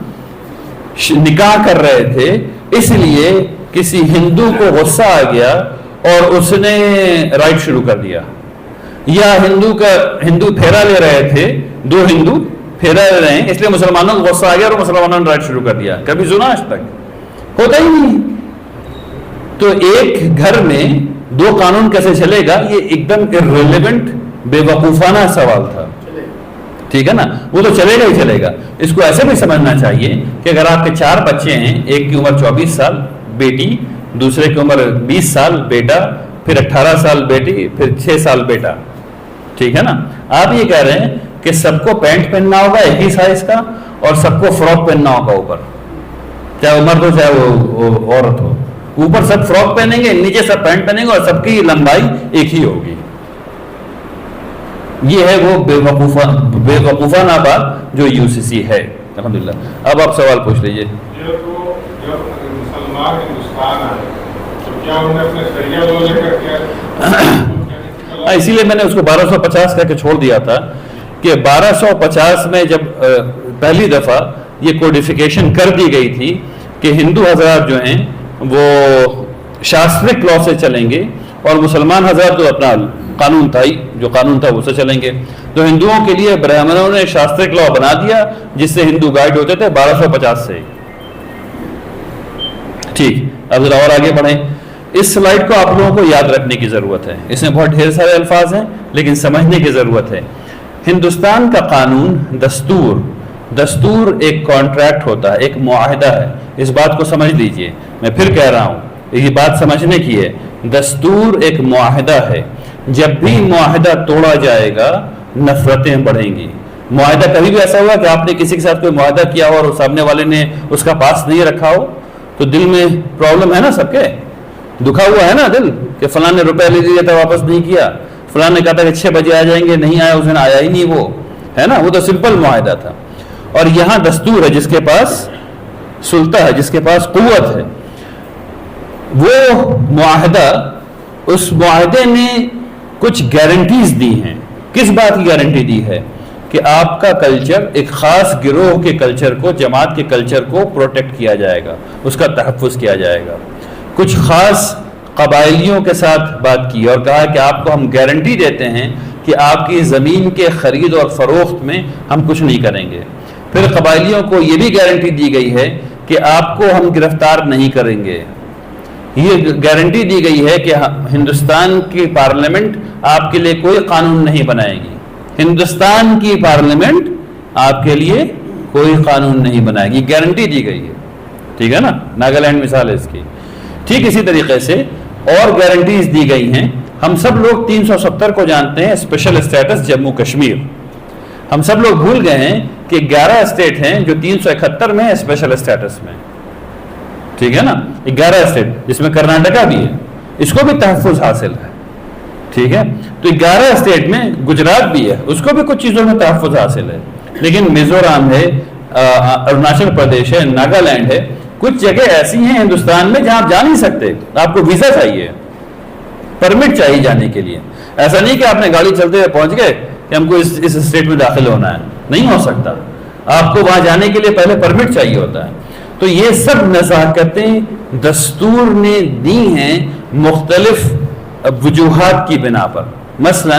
نکاح کر رہے تھے، اس لیے کسی ہندو کو غصہ آ گیا اور اس نے رائٹ شروع کر دیا، یا ہندو پھیرا لے رہے تھے، دو ہندو پھیرا لے رہے ہیں، اس لیے مسلمانوں کو غصہ آ گیا اور مسلمانوں نے رائٹ شروع کر دیا۔ کبھی سنا آج تک؟ ہوتا ہی نہیں۔ تو ایک گھر میں دو قانون کیسے چلے گا؟ یہ ایک دم irrelevant بے وقوفانہ سوال تھا، ٹھیک ہے نا۔ وہ تو چلے گا ہی چلے گا۔ اس کو ایسے بھی سمجھنا چاہیے کہ اگر آپ کے 4 بچے ہیں، ایک کی عمر 24 سال بیٹی، دوسرے کی عمر 20 سال بیٹا، پھر 18 سال بیٹی، پھر 6 سال بیٹا، ٹھیک ہے نا۔ آپ یہ کہہ رہے ہیں کہ سب کو پینٹ پہننا ہوگا ایک ہی سائز کا اور سب کو فراک پہننا ہوگا اوپر، چاہے وہ مرد ہو چاہے وہ عورت ہو، اوپر سب فراک پہنیں گے، نیچے سب پینٹ پہنیں گے اور سب کی لمبائی ایک ہی ہوگی۔ یہ ہے وہ بے وقوفانہ بات جو UCC ہے۔ الحمدللہ۔ اب آپ سوال پوچھ لیجئے۔ جب مسلمان ہندوستان آئے تو کیا انہوں نے اپنے شریعہ لو لے کر کیا؟ اسی لیے میں نے اس کو 1250 کہہ کے چھوڑ دیا تھا کہ 1250 میں جب پہلی دفعہ یہ کوڈیفیکیشن کر دی گئی تھی کہ ہندو حضرات جو ہیں وہ شاسترک لا سے چلیں گے اور مسلمان حضرات تو اپنا قانون تھا ہی، جو قانون تھا وہ سے چلیں گے، تو ہندوؤں کے لیے برہمنوں نے شاسترک لا بنا دیا جس سے ہندو گائیڈ ہوتے تھے 1250 سے۔ ٹھیک، اب ذرا اور آگے بڑھیں۔ اس سلائیڈ کو آپ لوگوں کو یاد رکھنے کی ضرورت ہے، اس میں بہت ڈھیر سارے الفاظ ہیں لیکن سمجھنے کی ضرورت ہے۔ ہندوستان کا قانون، دستور ایک کانٹریکٹ ہوتا ہے، ایک معاہدہ ہے۔ اس بات کو سمجھ لیجئے، میں پھر کہہ رہا ہوں، یہ بات سمجھنے کی ہے۔ دستور ایک معاہدہ ہے، جب بھی معاہدہ توڑا جائے گا نفرتیں بڑھیں گی۔ معاہدہ کبھی بھی ایسا ہوا کہ آپ نے کسی کے ساتھ کوئی معاہدہ کیا ہو اور سامنے والے نے اس کا پاس نہیں رکھا ہو تو دل میں پرابلم ہے نا، سب کے دکھا ہوا ہے نا دل کہ فلاں نے روپے لے لیا تھا واپس نہیں کیا، فلاں نے کہا تھا کہ 6 بجے آ جائیں گے، نہیں آیا، اس دن آیا ہی نہیں، وہ ہے نا، وہ تو سمپل معاہدہ تھا۔ اور یہاں دستور ہے، جس کے پاس سلطہ ہے، جس کے پاس قوت ہے، وہ معاہدہ، اس معاہدے نے کچھ گارنٹیز دی ہیں۔ کس بات کی گارنٹی دی ہے؟ کہ آپ کا کلچر، ایک خاص گروہ کے کلچر کو، جماعت کے کلچر کو پروٹیکٹ کیا جائے گا، اس کا تحفظ کیا جائے گا۔ کچھ خاص قبائلیوں کے ساتھ بات کی اور کہا کہ آپ کو ہم گارنٹی دیتے ہیں کہ آپ کی زمین کے خرید اور فروخت میں ہم کچھ نہیں کریں گے۔ پھر قبائلیوں کو یہ بھی گارنٹی دی گئی ہے کہ آپ کو ہم گرفتار نہیں کریں گے۔ یہ گارنٹی دی گئی ہے کہ ہندوستان کی پارلیمنٹ آپ کے لیے کوئی قانون نہیں بنائے گی، ہندوستان کی پارلیمنٹ آپ کے لیے کوئی قانون نہیں بنائے گی، گارنٹی دی گئی ہے، ٹھیک ہے نا۔ ناگالینڈ مثال ہے اس کی۔ ٹھیک اسی طریقے سے اور گارنٹیز دی گئی ہیں۔ ہم سب لوگ 370 کو جانتے ہیں، اسپیشل اسٹیٹس جموں کشمیر۔ ہم سب لوگ بھول گئے ہیں کہ 11 اسٹیٹ ہیں جو 371 میں اسپیشل اسٹیٹس میں، ٹھیک ہے نا، 11 اسٹیٹ جس میں کرناٹکا بھی ہے، اس کو بھی تحفظ حاصل ہے، ٹھیک ہے۔ تو 11 اسٹیٹ میں گجرات بھی ہے، اس کو بھی کچھ چیزوں میں تحفظ حاصل ہے، لیکن میزورام ہے، اروناچل پردیش ہے، ناگالینڈ ہے، کچھ جگہ ایسی ہیں ہندوستان میں جہاں آپ جا نہیں سکتے، آپ کو ویزا چاہیے، پرمٹ چاہیے جانے کے لیے۔ ایسا نہیں کہ آپ نے گاڑی چلتے ہوئے پہنچ گئے کہ ہم کو اس اسٹیٹ میں داخل ہونا ہے، نہیں ہو سکتا، آپ کو وہاں جانے کے لیے پہلے پرمٹ چاہیے ہوتا ہے۔ تو یہ سب نزاکتیں دستور نے دی ہیں مختلف وجوہات کی بنا پر۔ مثلا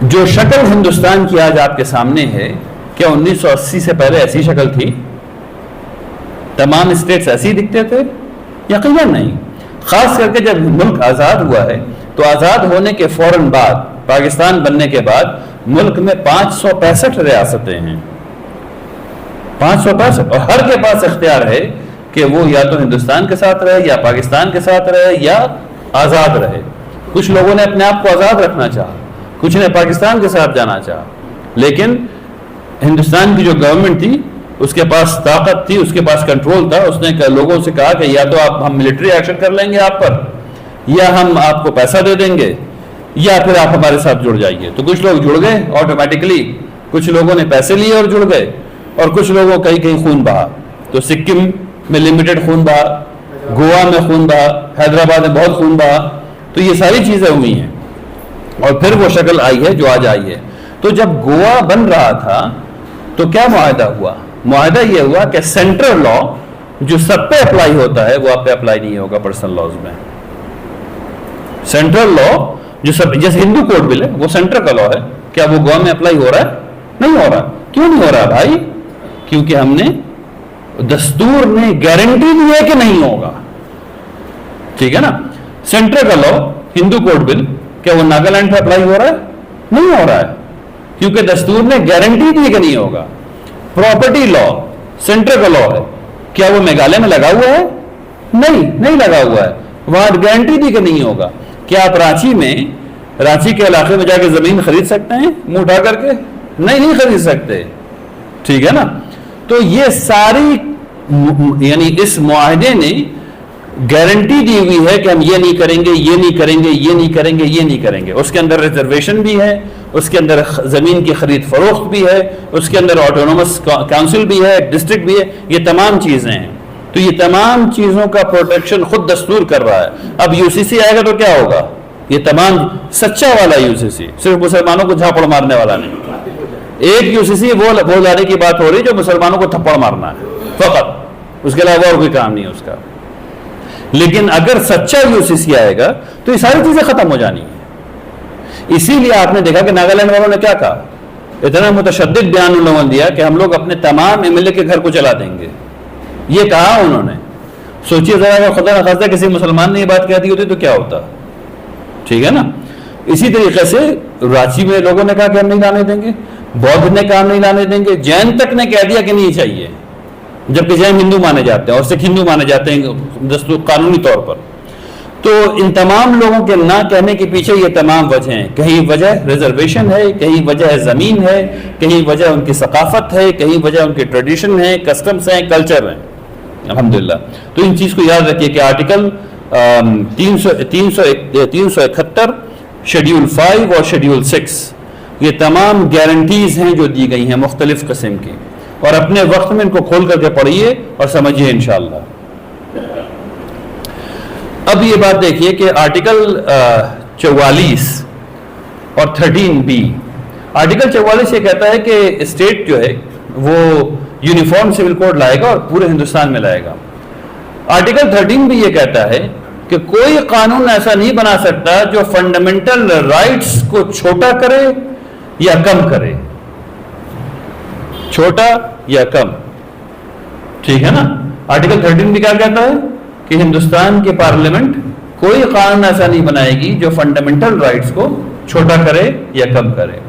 جو شکل ہندوستان کی آج آپ کے سامنے ہے، کیا 1980 سے پہلے ایسی شکل تھی؟ تمام اسٹیٹس ایسے ہی دکھتے تھے؟ یقیناً نہیں۔ خاص کر کے جب ملک آزاد ہوا ہے تو آزاد ہونے کے فوراً بعد، پاکستان بننے کے بعد، ملک میں 565 ریاستیں ہیں، 565 اور ہر کے پاس اختیار ہے کہ وہ یا تو ہندوستان کے ساتھ رہے یا پاکستان کے ساتھ رہے یا آزاد رہے. کچھ لوگوں نے اپنے آپ کو آزاد رکھنا چاہا, کچھ نے پاکستان کے ساتھ جانا چاہا, لیکن ہندوستان کی جو گورنمنٹ تھی اس کے پاس طاقت تھی, اس کے پاس کنٹرول تھا. اس نے لوگوں سے کہا کہ یا تو ہم ملٹری ایکشن کر لیں گے آپ پر, یا ہم آپ کو پیسہ دے دیں گے, یا پھر آپ ہمارے ساتھ جڑ جائیے. تو کچھ لوگ جڑ گئے آٹومیٹکلی, کچھ لوگوں نے پیسے لیے اور جڑ گئے, اور کچھ لوگوں کہیں خون بہا. تو سکم میں لمیٹڈ خون بہا, گوا میں خون بہا, حیدرآباد میں بہت خون بہا. تو یہ ساری چیزیں ہوئی ہیں اور پھر وہ شکل آئی ہے جو آج آئی ہے. تو جب گوا بن رہا تھا تو کیا معاہدہ ہوا؟ معاہدہ یہ ہوا کہ سینٹرل لا جو سب پہ اپلائی ہوتا ہے وہ آپ پہ اپلائی نہیں ہوگا پرسنل لاز میں. سینٹرل لا جو سب, جیسے ہندو کوڈ بل ہے وہ سینٹر کا لا ہے, کیا وہ گوا میں اپلائی ہو رہا ہے؟ نہیں ہو رہا. کیوں نہیں ہو رہا بھائی؟ کیونکہ ہم نے, دستور نے گارنٹی دی ہے کہ نہیں ہوگا. ٹھیک ہے نا. سینٹر کا لا ہندو کوڈ بل کیا وہ ناگالینڈ پہ اپلائی ہو رہا ہے؟ نہیں ہو رہا ہے, کیونکہ دستور نے گارنٹی دی کہ نہیں ہوگا. پراپرٹی لا سینٹر کا لا ہے, کیا وہ میگھالیہ میں لگا ہوا ہے؟ نہیں لگا ہوا ہے, وہاں گارنٹی دی کہ نہیں ہوگا. کیا آپ رانچی کے علاقے میں جا کے زمین خرید سکتے ہیں منہ اٹھا کر کے؟ نہیں خرید سکتے. ٹھیک ہے نا. تو یہ ساری, یعنی اس معاہدے نے گارنٹی دی ہوئی ہے کہ ہم یہ نہیں کریں گے, یہ نہیں کریں گے, یہ نہیں کریں گے, یہ نہیں کریں گے. اس کے اندر ریزرویشن بھی ہے, اس کے اندر زمین کی خرید فروخت بھی ہے, اس کے اندر آٹونومس کاؤنسل بھی ہے, ڈسٹرکٹ بھی ہے. یہ تمام چیزیں ہیں. تو یہ تمام چیزوں کا پروٹیکشن خود دستور کر رہا ہے. اب یو سی سی آئے گا تو کیا ہوگا؟ یہ تمام سچا والا یو سی سی, صرف مسلمانوں کو جھاپڑ مارنے والا نہیں. ایک یو سی سی وہ لانے کی بات ہو رہی جو مسلمانوں کو تھپڑ مارنا ہے فقط, اس کے علاوہ اور کوئی کام نہیں ہے اس کا. لیکن اگر سچا یو سی سی آئے گا تو یہ ساری چیزیں ختم ہو جانی ہیں. اسی لیے آپ نے دیکھا کہ ناگالینڈ والوں نے کیا کہا, اتنا متشدد بیان ان لوگوں نے دیا کہ ہم لوگ اپنے تمام ایم ایل اے کے گھر کو چلا دیں گے. یہ کہا انہوں نے. سوچیے ذرا, اگر خدا نخواستہ کسی مسلمان نے یہ بات کہہ دی ہوتی تو کیا ہوتا. ٹھیک ہے نا. اسی طریقے سے رانچی میں لوگوں نے کہا کہ ہم نہیں لانے دیں گے, بودھ نے کہا ہم نہیں لانے دیں گے, جین تک نے کہہ دیا کہ نہیں چاہیے, جبکہ جین ہندو مانے جاتے ہیں اور سکھ ہندو مانے جاتے ہیں دستور قانونی طور پر. تو ان تمام لوگوں کے نہ کہنے کے پیچھے یہ تمام وجہ ہیں. کہیں وجہ ریزرویشن ہے, کہیں وجہ زمین ہے, کہیں وجہ ان کی ثقافت ہے, کہیں وجہ ان کے ٹریڈیشن ہے, کسٹمز ہیں, کلچر ہیں. الحمدللہ. تو ان چیز کو یاد رکھیے کہ آرٹیکل 371 شیڈیول 5 اور شیڈیول 6 یہ تمام گارنٹیز ہیں جو دی گئی ہیں مختلف قسم کی, اور اپنے وقت میں ان کو کھول کر کے پڑھیے اور سمجھیے انشاءاللہ. اب یہ بات دیکھیے کہ آرٹیکل 44 اور 13B. آرٹیکل 44 یہ کہتا ہے کہ اسٹیٹ جو ہے وہ یونیفارم سول کوڈ لائے گا اور پورے ہندوستان میں لائے گا. آرٹیکل 13 بھی یہ کہتا ہے کہ کوئی قانون ایسا نہیں بنا سکتا جو فنڈامنٹل رائٹس کو چھوٹا کرے یا کم کرے. چھوٹا یا کم. ٹھیک ہے نا. آرٹیکل 13 بھی کیا کہتا ہے کہ ہندوستان کی پارلیمنٹ کوئی قانون ایسا نہیں بنائے گی جو فنڈامنٹل رائٹس کو چھوٹا کرے یا کم کرے.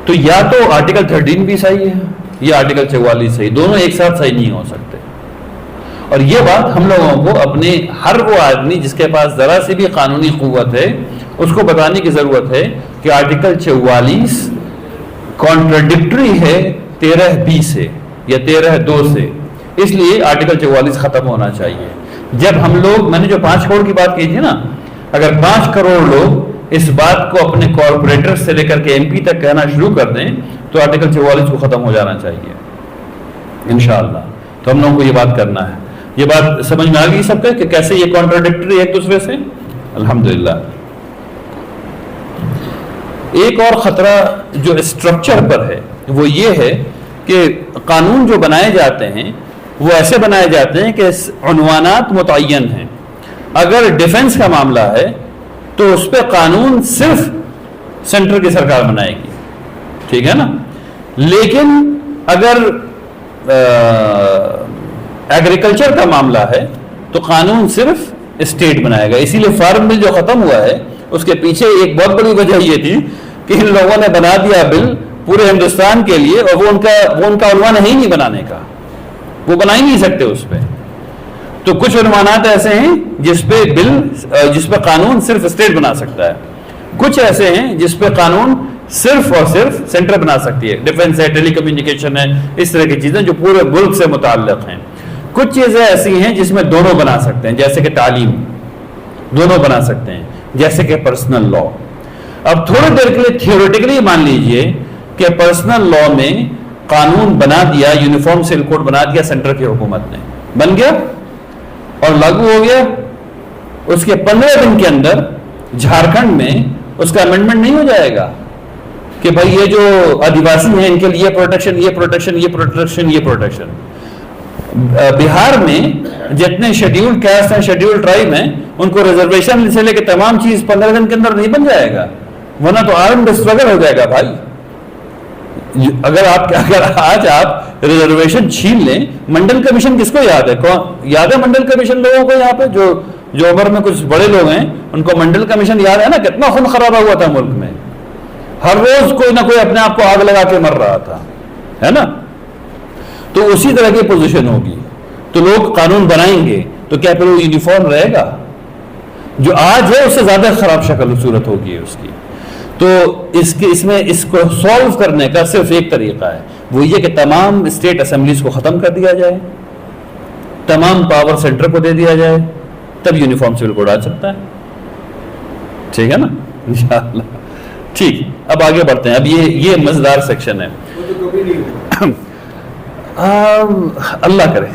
تو یا تو آرٹیکل 13 بھی صحیح ہے یا آرٹیکل 44 صحیح, دونوں ایک ساتھ صحیح نہیں ہو سکتے. اور یہ بات ہم لوگوں کو اپنے ہر وہ آدمی جس کے پاس ذرا سی بھی قانونی قوت ہے اس کو بتانے کی ضرورت ہے کہ آرٹیکل 44 کانٹراڈکٹری ہے 13B سے یا 13(2) سے. اس لیے آرٹیکل 44 ختم ہونا چاہیے. جب ہم لوگ, میں نے جو 5 کروڑ کی بات کی تھی نا, اگر 5 کروڑ لوگ اس بات کو اپنے کارپوریٹر سے لے کر کے MP تک کہنا شروع کر دیں تو آرٹیکل 44 کو ختم ہو جانا چاہیے انشاءاللہ. تو ہم لوگوں کو یہ بات کرنا ہے. یہ بات سمجھ میں آ گئی سب کا کہ کیسے یہ کانٹراڈکٹری ایک دوسرے سے. الحمدللہ. ایک اور خطرہ جو اسٹرکچر پر ہے وہ یہ ہے کہ قانون جو بنائے جاتے ہیں وہ ایسے بنائے جاتے ہیں کہ عنوانات متعین ہیں. اگر ڈیفنس کا معاملہ ہے تو اس پہ قانون صرف سینٹر کی سرکار بنائے گی. ٹھیک ہے نا. لیکن اگر ایگریکلچر کا معاملہ ہے تو قانون صرف اسٹیٹ بنائے گا. اسی لیے فارم بل جو ختم ہوا ہے اس کے پیچھے ایک بہت بڑی وجہ یہ تھی کہ ان لوگوں نے بنا دیا بل پورے ہندوستان کے لیے، اور وہ ان کا عنوان ہے ہی نہیں بنانے کا، وہ بنا ہی نہیں سکتے اس پہ. تو کچھ عنوانات ایسے ہیں جس پہ قانون صرف اسٹیٹ بنا سکتا ہے، کچھ ایسے ہیں جس پہ قانون صرف اور صرف سینٹر بنا سکتی ہے. ڈیفنس ہے، ٹیلی کمیونیکیشن ہے، اس طرح کی چیزیں جو پورے ملک سے متعلق ہیں. کچھ چیزیں ایسی ہیں جس میں دونوں بنا سکتے ہیں، جیسے کہ تعلیم دونوں بنا سکتے ہیں، جیسے کہ پرسنل لا. اب تھوڑی دیر کے لیے تھیوریٹیکلی مان لیجئے کہ پرسنل لا میں قانون بنا دیا، یونیفارم سول کوڈ بنا دیا سینٹر کی حکومت نے، بن گیا اور لاگو ہو گیا. اس کے 15 دن کے اندر جھارکھنڈ میں اس کا امینڈمنٹ نہیں ہو جائے گا کہ بھائی یہ جو آدیواسی ہیں ان کے لیے پروٹیکشن، یہ پروٹیکشن، یہ پروٹیکشن، یہ پروٹیکشن. بہار میں جتنے شیڈیولڈ کاسٹ ہیں، شیڈیولڈ ٹرائب ہیں، ان کو ریزرویشن سے لے کے تمام چیز 15 دن کے اندر نہیں بن جائے گا، ورنہ تو آرمڈ اسٹرگل ہو جائے گا بھائی. اگر آج آپ ریزرویشن چھین لیں، منڈل کمیشن کس کو یاد ہے؟ یاد ہے منڈل کمیشن لوگوں کو یہاں پہ جو عمر میں کچھ بڑے لوگ ہیں ان کو منڈل کمیشن یاد ہے نا؟ کتنا خون خرابہ ہوا تھا ملک میں، ہر روز کوئی نہ کوئی اپنے آپ کو آگ لگا کے مر رہا تھا، ہے نا؟ تو اسی طرح کی پوزیشن ہوگی. تو لوگ قانون بنائیں گے تو کیا پھر وہ یونیفارم رہے گا؟ جو آج ہے اس سے زیادہ خراب شکل و صورت ہوگی اس کی. تو اس کو سولو کرنے کا صرف ایک طریقہ ہے، وہ یہ کہ تمام اسٹیٹ اسمبلیز کو ختم کر دیا جائے، تمام پاور سینٹر کو دے دیا جائے، تب یونیفارم سول کوڈ آ سکتا ہے. ٹھیک ہے نا؟ انشاءاللہ. ٹھیک، اب آگے بڑھتے ہیں. اب یہ مزیدار سیکشن ہے. اللہ کرے،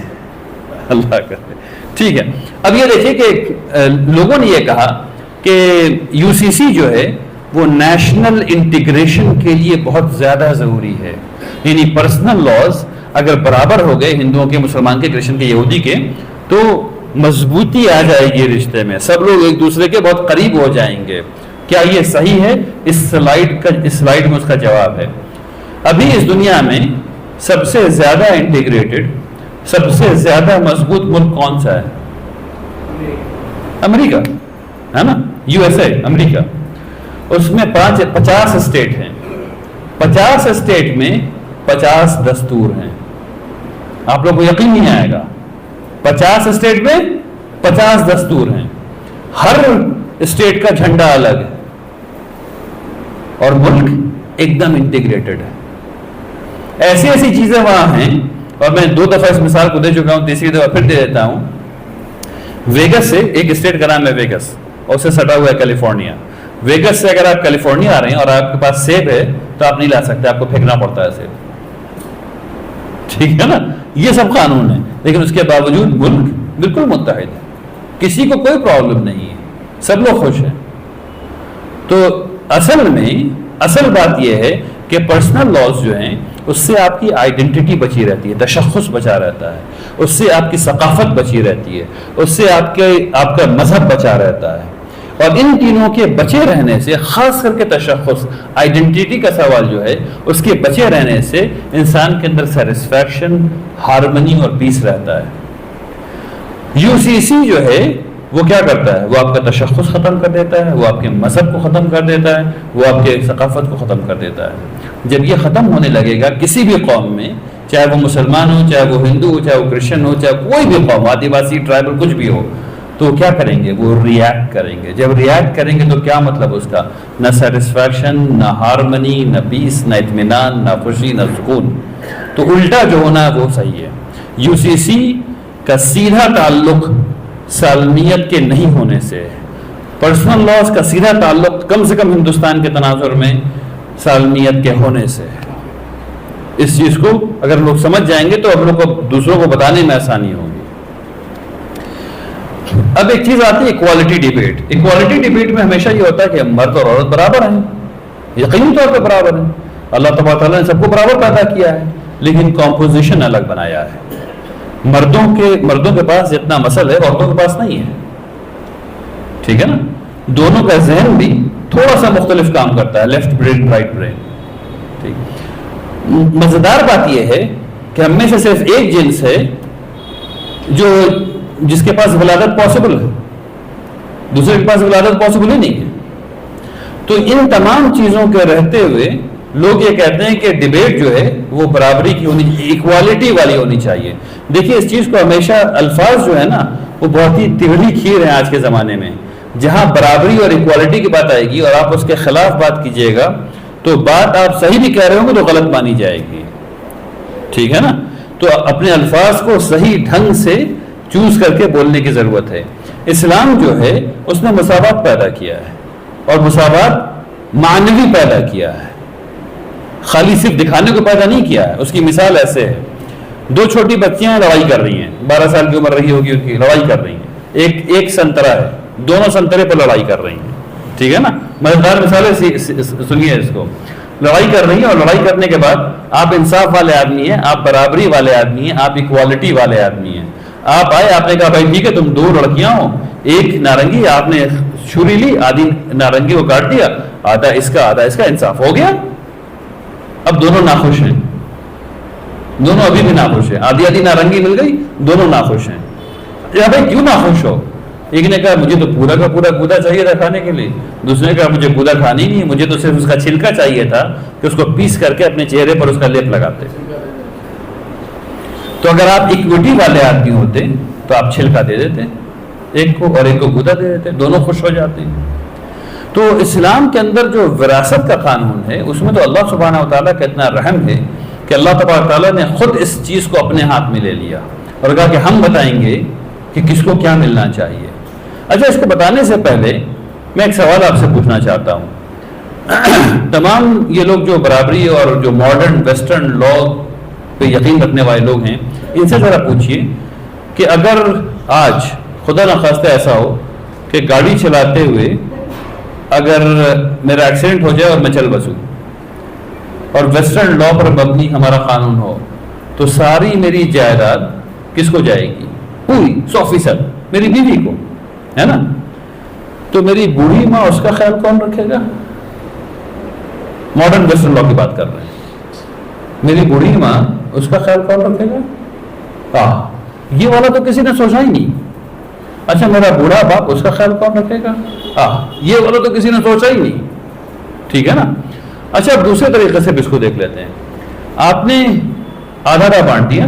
اللہ کرے. ٹھیک ہے. اب یہ دیکھیے کہ لوگوں نے یہ کہا کہ یو سی سی جو ہے وہ نیشنل انٹیگریشن کے لیے بہت زیادہ ضروری ہے. یعنی پرسنل لاز اگر برابر ہو گئے ہندوؤں کے، مسلمان کے، کرسچن کے، یہودی کے، تو مضبوطی آ جائے گی رشتے میں، سب لوگ ایک دوسرے کے بہت قریب ہو جائیں گے. کیا یہ صحیح ہے؟ اس سلائیڈ میں اس کا جواب ہے. ابھی اس دنیا میں سب سے زیادہ انٹیگریٹڈ، سب سے زیادہ مضبوط ملک کون سا ہے؟ امریکہ، ہے نا؟ یو ایس اے، امریکہ. اس میں 50 اسٹیٹ ہیں. 50 اسٹیٹ میں 50 دستور ہیں. آپ لوگ کو یقین نہیں آئے گا، 50 اسٹیٹ میں 50 دستور ہیں. ہر اسٹیٹ کا جھنڈا الگ ہے اور ملک ایک دم انٹیگریٹڈ ہے. ایسی ایسی چیزیں وہاں ہیں، اور میں 2 دفعہ اس مثال کو دے چکا ہوں، تیسری دفعہ پھر دے دیتا ہوں. ویگس سے، ایک اسٹیٹ کا نام ہے ویگس، اور اسے سٹا ہوا ہے کیلیفورنیا. ویگس سے اگر آپ کیلیفورنیا آ رہے ہیں اور آپ کے پاس سیب ہے تو آپ نہیں لا سکتے، آپ کو پھینکنا پڑتا ہے سیب. ٹھیک ہے نا؟ یہ سب قانون ہے، لیکن اس کے باوجود ملک بالکل متحد ہے، کسی کو کوئی پرابلم نہیں ہے، سب لوگ خوش ہیں. تو اصل بات یہ ہے کہ پرسنل لاز جو ہیں اس سے آپ کی آئیڈینٹی بچی رہتی ہے، تشخص بچا رہتا ہے، اس سے آپ کی ثقافت بچی رہتی ہے، اس سے آپ کا مذہب بچا رہتا ہے. اور ان تینوں کے بچے رہنے سے، خاص کر کے تشخص، آئیڈینٹی کا سوال جو ہے، اس کے بچے رہنے سے انسان کے اندر سیٹسفیکشن، ہارمنی اور پیس رہتا ہے. یو سی سی جو ہے وہ کیا کرتا ہے؟ وہ آپ کا تشخص ختم کر دیتا ہے، وہ آپ کے مذہب کو ختم کر دیتا ہے، وہ آپ کے ثقافت کو ختم کر دیتا ہے. جب یہ ختم ہونے لگے گا کسی بھی قوم میں، چاہے وہ مسلمان ہو، چاہے وہ ہندو ہو، چاہے وہ کرسچن ہو، چاہے کوئی بھی قوم، آدیواسی، ٹرائبل، کچھ بھی ہو، تو کیا کریں گے؟ وہ ریئیکٹ کریں گے. جب ریئیکٹ کریں گے تو کیا مطلب اس کا؟ نہ سیٹسفیکشن، نہ ہارمنی، نہ پیس، نہ اطمینان، نہ خوشی، نہ سکون. تو الٹا جو ہونا ہے وہ صحیح ہے. یو سی سی کا سیدھا تعلق سالمیت کے نہیں ہونے سے، پرسنل لاز کا سیدھا تعلق کم سے کم ہندوستان کے تناظر میں سالمیت کے ہونے سے. اس چیز کو اگر لوگ سمجھ جائیں گے تو ہم لوگ کو دوسروں کو بتانے میں آسانی ہوگی. اب ایک چیز آتی ہے ایکوالٹی ڈیبیٹ. ایکوالٹی ڈیبیٹ میں ہمیشہ یہ ہوتا ہے کہ مرد اور عورت برابر ہیں، یقینی طور پہ برابر ہیں. اللہ تبارک تعالیٰ نے سب کو برابر پیدا کیا ہے، لیکن کمپوزیشن الگ بنایا ہے. مردوں کے پاس جتنا مسل ہے عورتوں کے پاس نہیں ہے. ٹھیک ہے نا؟ دونوں کا ذہن بھی تھوڑا سا مختلف کام کرتا ہے، لیفٹ برین، رائٹ برین. ٹھیک. مزیدار بات یہ ہے کہ ہم میں سے صرف ایک جنس ہے جس کے پاس ولادت پاسبل ہے، دوسرے کے پاس ولادت پاسبل ہی نہیں ہے. تو ان تمام چیزوں کے رہتے ہوئے لوگ یہ کہتے ہیں کہ ڈیبیٹ جو ہے وہ برابری کی ہونی چاہیے، ایکوالٹی والی ہونی چاہیے. دیکھیے اس چیز کو ہمیشہ الفاظ جو ہے نا وہ بہت ہی تگڑی کھیر ہیں آج کے زمانے میں. جہاں برابری اور ایکوالٹی کی بات آئے گی اور آپ اس کے خلاف بات کیجیے گا تو بات آپ صحیح بھی کہہ رہے ہوں گے تو غلط مانی جائے گی. ٹھیک ہے نا؟ تو اپنے الفاظ کو صحیح ڈھنگ سے چوز کر کے بولنے کی ضرورت ہے. اسلام جو ہے اس نے مساوات پیدا کیا ہے اور مساوات معنوی پیدا کیا ہے، خالی صرف دکھانے کو پیدا نہیں کیا ہے. اس کی مثال ایسے ہے، دو چھوٹی بچیاں لڑائی کر رہی ہیں، 12 سال کی عمر رہی ہوگی ان کی، لڑائی کر رہی ہیں. ایک سنترا ہے، دونوں سنترے پر لڑائی کر رہی ہیں. ٹھیک ہے نا؟ مزیدار مثالیں سنیے اس کو. لڑائی کر رہی ہیں اور لڑائی کرنے کے بعد آپ انصاف والے آدمی ہیں، آپ برابری والے آدمی ہیں، آپ ایکوالٹی والے آدمی ہیں. آپ آئے، آپ نے کہا بھائی ٹھیک ہے تم 2 لڑکیاں ہو، ایک نارنگی، آپ نے چھری لی، آدھی نارنگی کو کاٹ دیا، آدھا اس کا آدھا اس کا، انصاف ہو گیا. اب دونوں ناخوش ہیں، دونوں ابھی بھی ناخوش ہیں. آدھی آدھی نارنگی مل گئی، دونوں ناخوش ہیں. یا بھائی کیوں ناخوش ہو؟ ایک نے کہا مجھے تو پورا کا پورا گودا چاہیے تھا کھانے کے لیے، دوسرے نے کہا مجھے گودا کھانی نہیں، مجھے تو صرف اس کا چھلکا چاہیے تھا کہ اس کو پیس کر کے اپنے چہرے پر اس کا لیپ لگاتے. تو اگر آپ ایکوٹی والے آدمی ہوتے تو آپ چھلکا دے دیتے ایک کو اور ایک کو گودا دے دیتے، دونوں خوش ہو جاتے. تو اسلام کے اندر جو وراثت کا قانون ہے اس میں تو اللہ سبحانہ و تعالیٰ کا اتنا رحم ہے کہ اللہ تبارک تعالیٰ نے خود اس چیز کو اپنے ہاتھ میں لے لیا اور کہا کہ ہم بتائیں گے کہ کس کو کیا ملنا چاہیے. اچھا، اس کو بتانے سے پہلے میں ایک سوال آپ سے پوچھنا چاہتا ہوں. تمام یہ لوگ جو برابری اور جو ماڈرن ویسٹرن لا پہ یقین رکھنے والے لوگ ہیں، ان سے ذرا پوچھیے کہ اگر آج خدا نخواستہ ایسا ہو کہ گاڑی چلاتے ہوئے اگر میرا ایکسیڈنٹ ہو جائے اور میں چل بسوں اور ویسٹرن لا پر مبنی ہمارا قانون ہو تو ساری میری جائیداد کس کو جائے گی؟ پوری 100% میری بیوی کو، ہے نا؟ تو میری بوڑھی ماں، اس کا خیال کون رکھے گا؟ ماڈرن ویسٹرن لا کی بات کر رہے ہیں. میری بوڑھی ماں، اس کا خیال کون رکھے گا؟ یہ والا تو کسی نے سوچا ہی نہیں. اچھا، میرا بوڑھا باپ، اس کا خیال کون رکھے گا؟ یہ والا تو کسی نے سوچا ہی نہیں. ٹھیک ہے نا؟ اچھا، اب دوسرے طریقے سے اس کو دیکھ لیتے ہیں. آپ نے آدھا آدھا بانٹ دیا.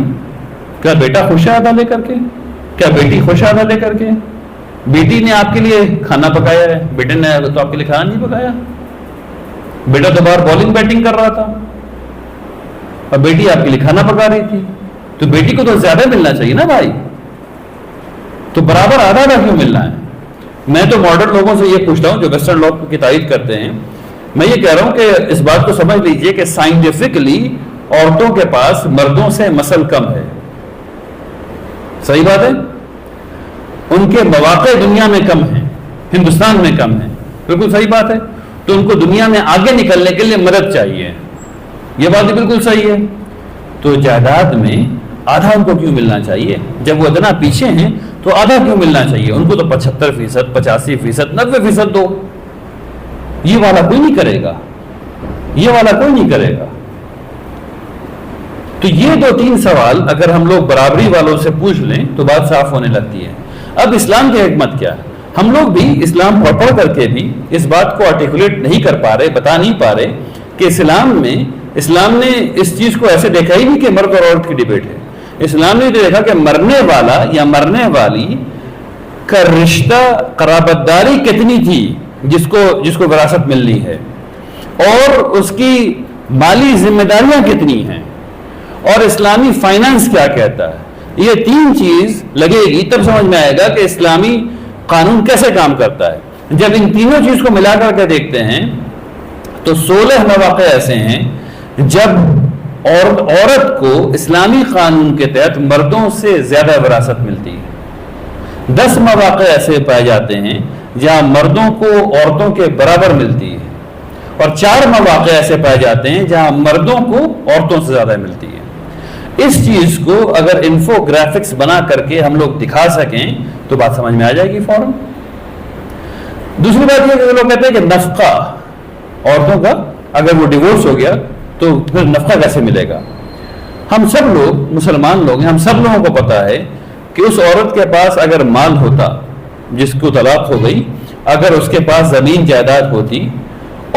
کیا بیٹا خوش ہے آدھا لے کر کے؟ کیا بیٹی خوش ہے آدھا لے کر کے؟ بیٹی نے آپ کے لیے کھانا پکایا ہے، بیٹے نے تو آپ کے لیے کھانا نہیں پکایا. بیٹا تو باہر بالنگ بیٹنگ کر رہا تھا اور بیٹی آپ کے لیے کھانا پکا رہی تھی. تو بیٹی کو تو زیادہ ملنا چاہیے نا بھائی. تو برابر آدھا آدھا کیوں ملنا ہے؟ میں تو ماڈرن لوگوں سے یہ پوچھتا ہوں جو ویسٹرن لا کی تائید کرتے ہیں. میں یہ کہہ رہا ہوں کہ اس بات کو سمجھ لیجئے کہ سائنٹیفکلی عورتوں کے پاس مردوں سے مسل کم ہے. صحیح بات ہے. ان کے مواقع دنیا میں کم ہیں، ہندوستان میں کم ہیں. بالکل صحیح بات ہے. تو ان کو دنیا میں آگے نکلنے کے لیے مدد چاہیے. یہ بات بھی بالکل صحیح ہے. تو جائیداد میں آدھا ان کو کیوں ملنا چاہیے؟ جب وہ اتنا پیچھے ہیں تو آدھا کیوں ملنا چاہیے؟ ان کو تو 75%، 85%، 90% دو. یہ والا کوئی نہیں کرے گا، یہ والا کوئی نہیں کرے گا. تو یہ 2-3 سوال اگر ہم لوگ برابری والوں سے پوچھ لیں تو بات صاف ہونے لگتی ہے. اب اسلام کی حکمت کیا ہے؟ ہم لوگ بھی اسلام پڑھ کر کے بھی اس بات کو آرٹیکولیٹ نہیں کر پا رہے، بتا نہیں پا رہے کہ اسلام نے اس چیز کو ایسے دیکھا ہی نہیں کہ مرد اور عورت کی ڈیبیٹ ہے. اسلام نے دیکھا کہ مرنے والا یا مرنے والی کا رشتہ، قرابت داری کتنی تھی جس کو وراثت ملنی ہے، اور اس کی مالی ذمہ داریاں کتنی ہیں، اور اسلامی فائنانس کیا کہتا ہے. یہ 3 چیز لگے گی تب سمجھ میں آئے گا کہ اسلامی قانون کیسے کام کرتا ہے. جب ان تینوں چیز کو ملا کر کے دیکھتے ہیں تو 16 مواقع ایسے ہیں جب عورت کو اسلامی قانون کے تحت مردوں سے زیادہ وراثت ملتی ہے. 10 مواقع ایسے پائے جاتے ہیں جہاں مردوں کو عورتوں کے برابر ملتی ہے، اور 4 مواقع ایسے پائے جاتے ہیں جہاں مردوں کو عورتوں سے زیادہ ملتی ہے. اس چیز کو اگر انفو گرافکس بنا کر کے ہم لوگ دکھا سکیں تو بات سمجھ میں آ جائے گی فوراً. دوسری بات یہ کہ لوگ کہتے ہیں کہ نفقہ عورتوں کا اگر وہ ڈیورس ہو گیا تو پھر نفقہ کیسے ملے گا. ہم سب لوگ مسلمان لوگ ہیں، ہم سب لوگوں کو پتا ہے کہ اس عورت کے پاس اگر مال ہوتا جس کو طلاق ہو گئی، اگر اس کے پاس زمین جائیداد ہوتی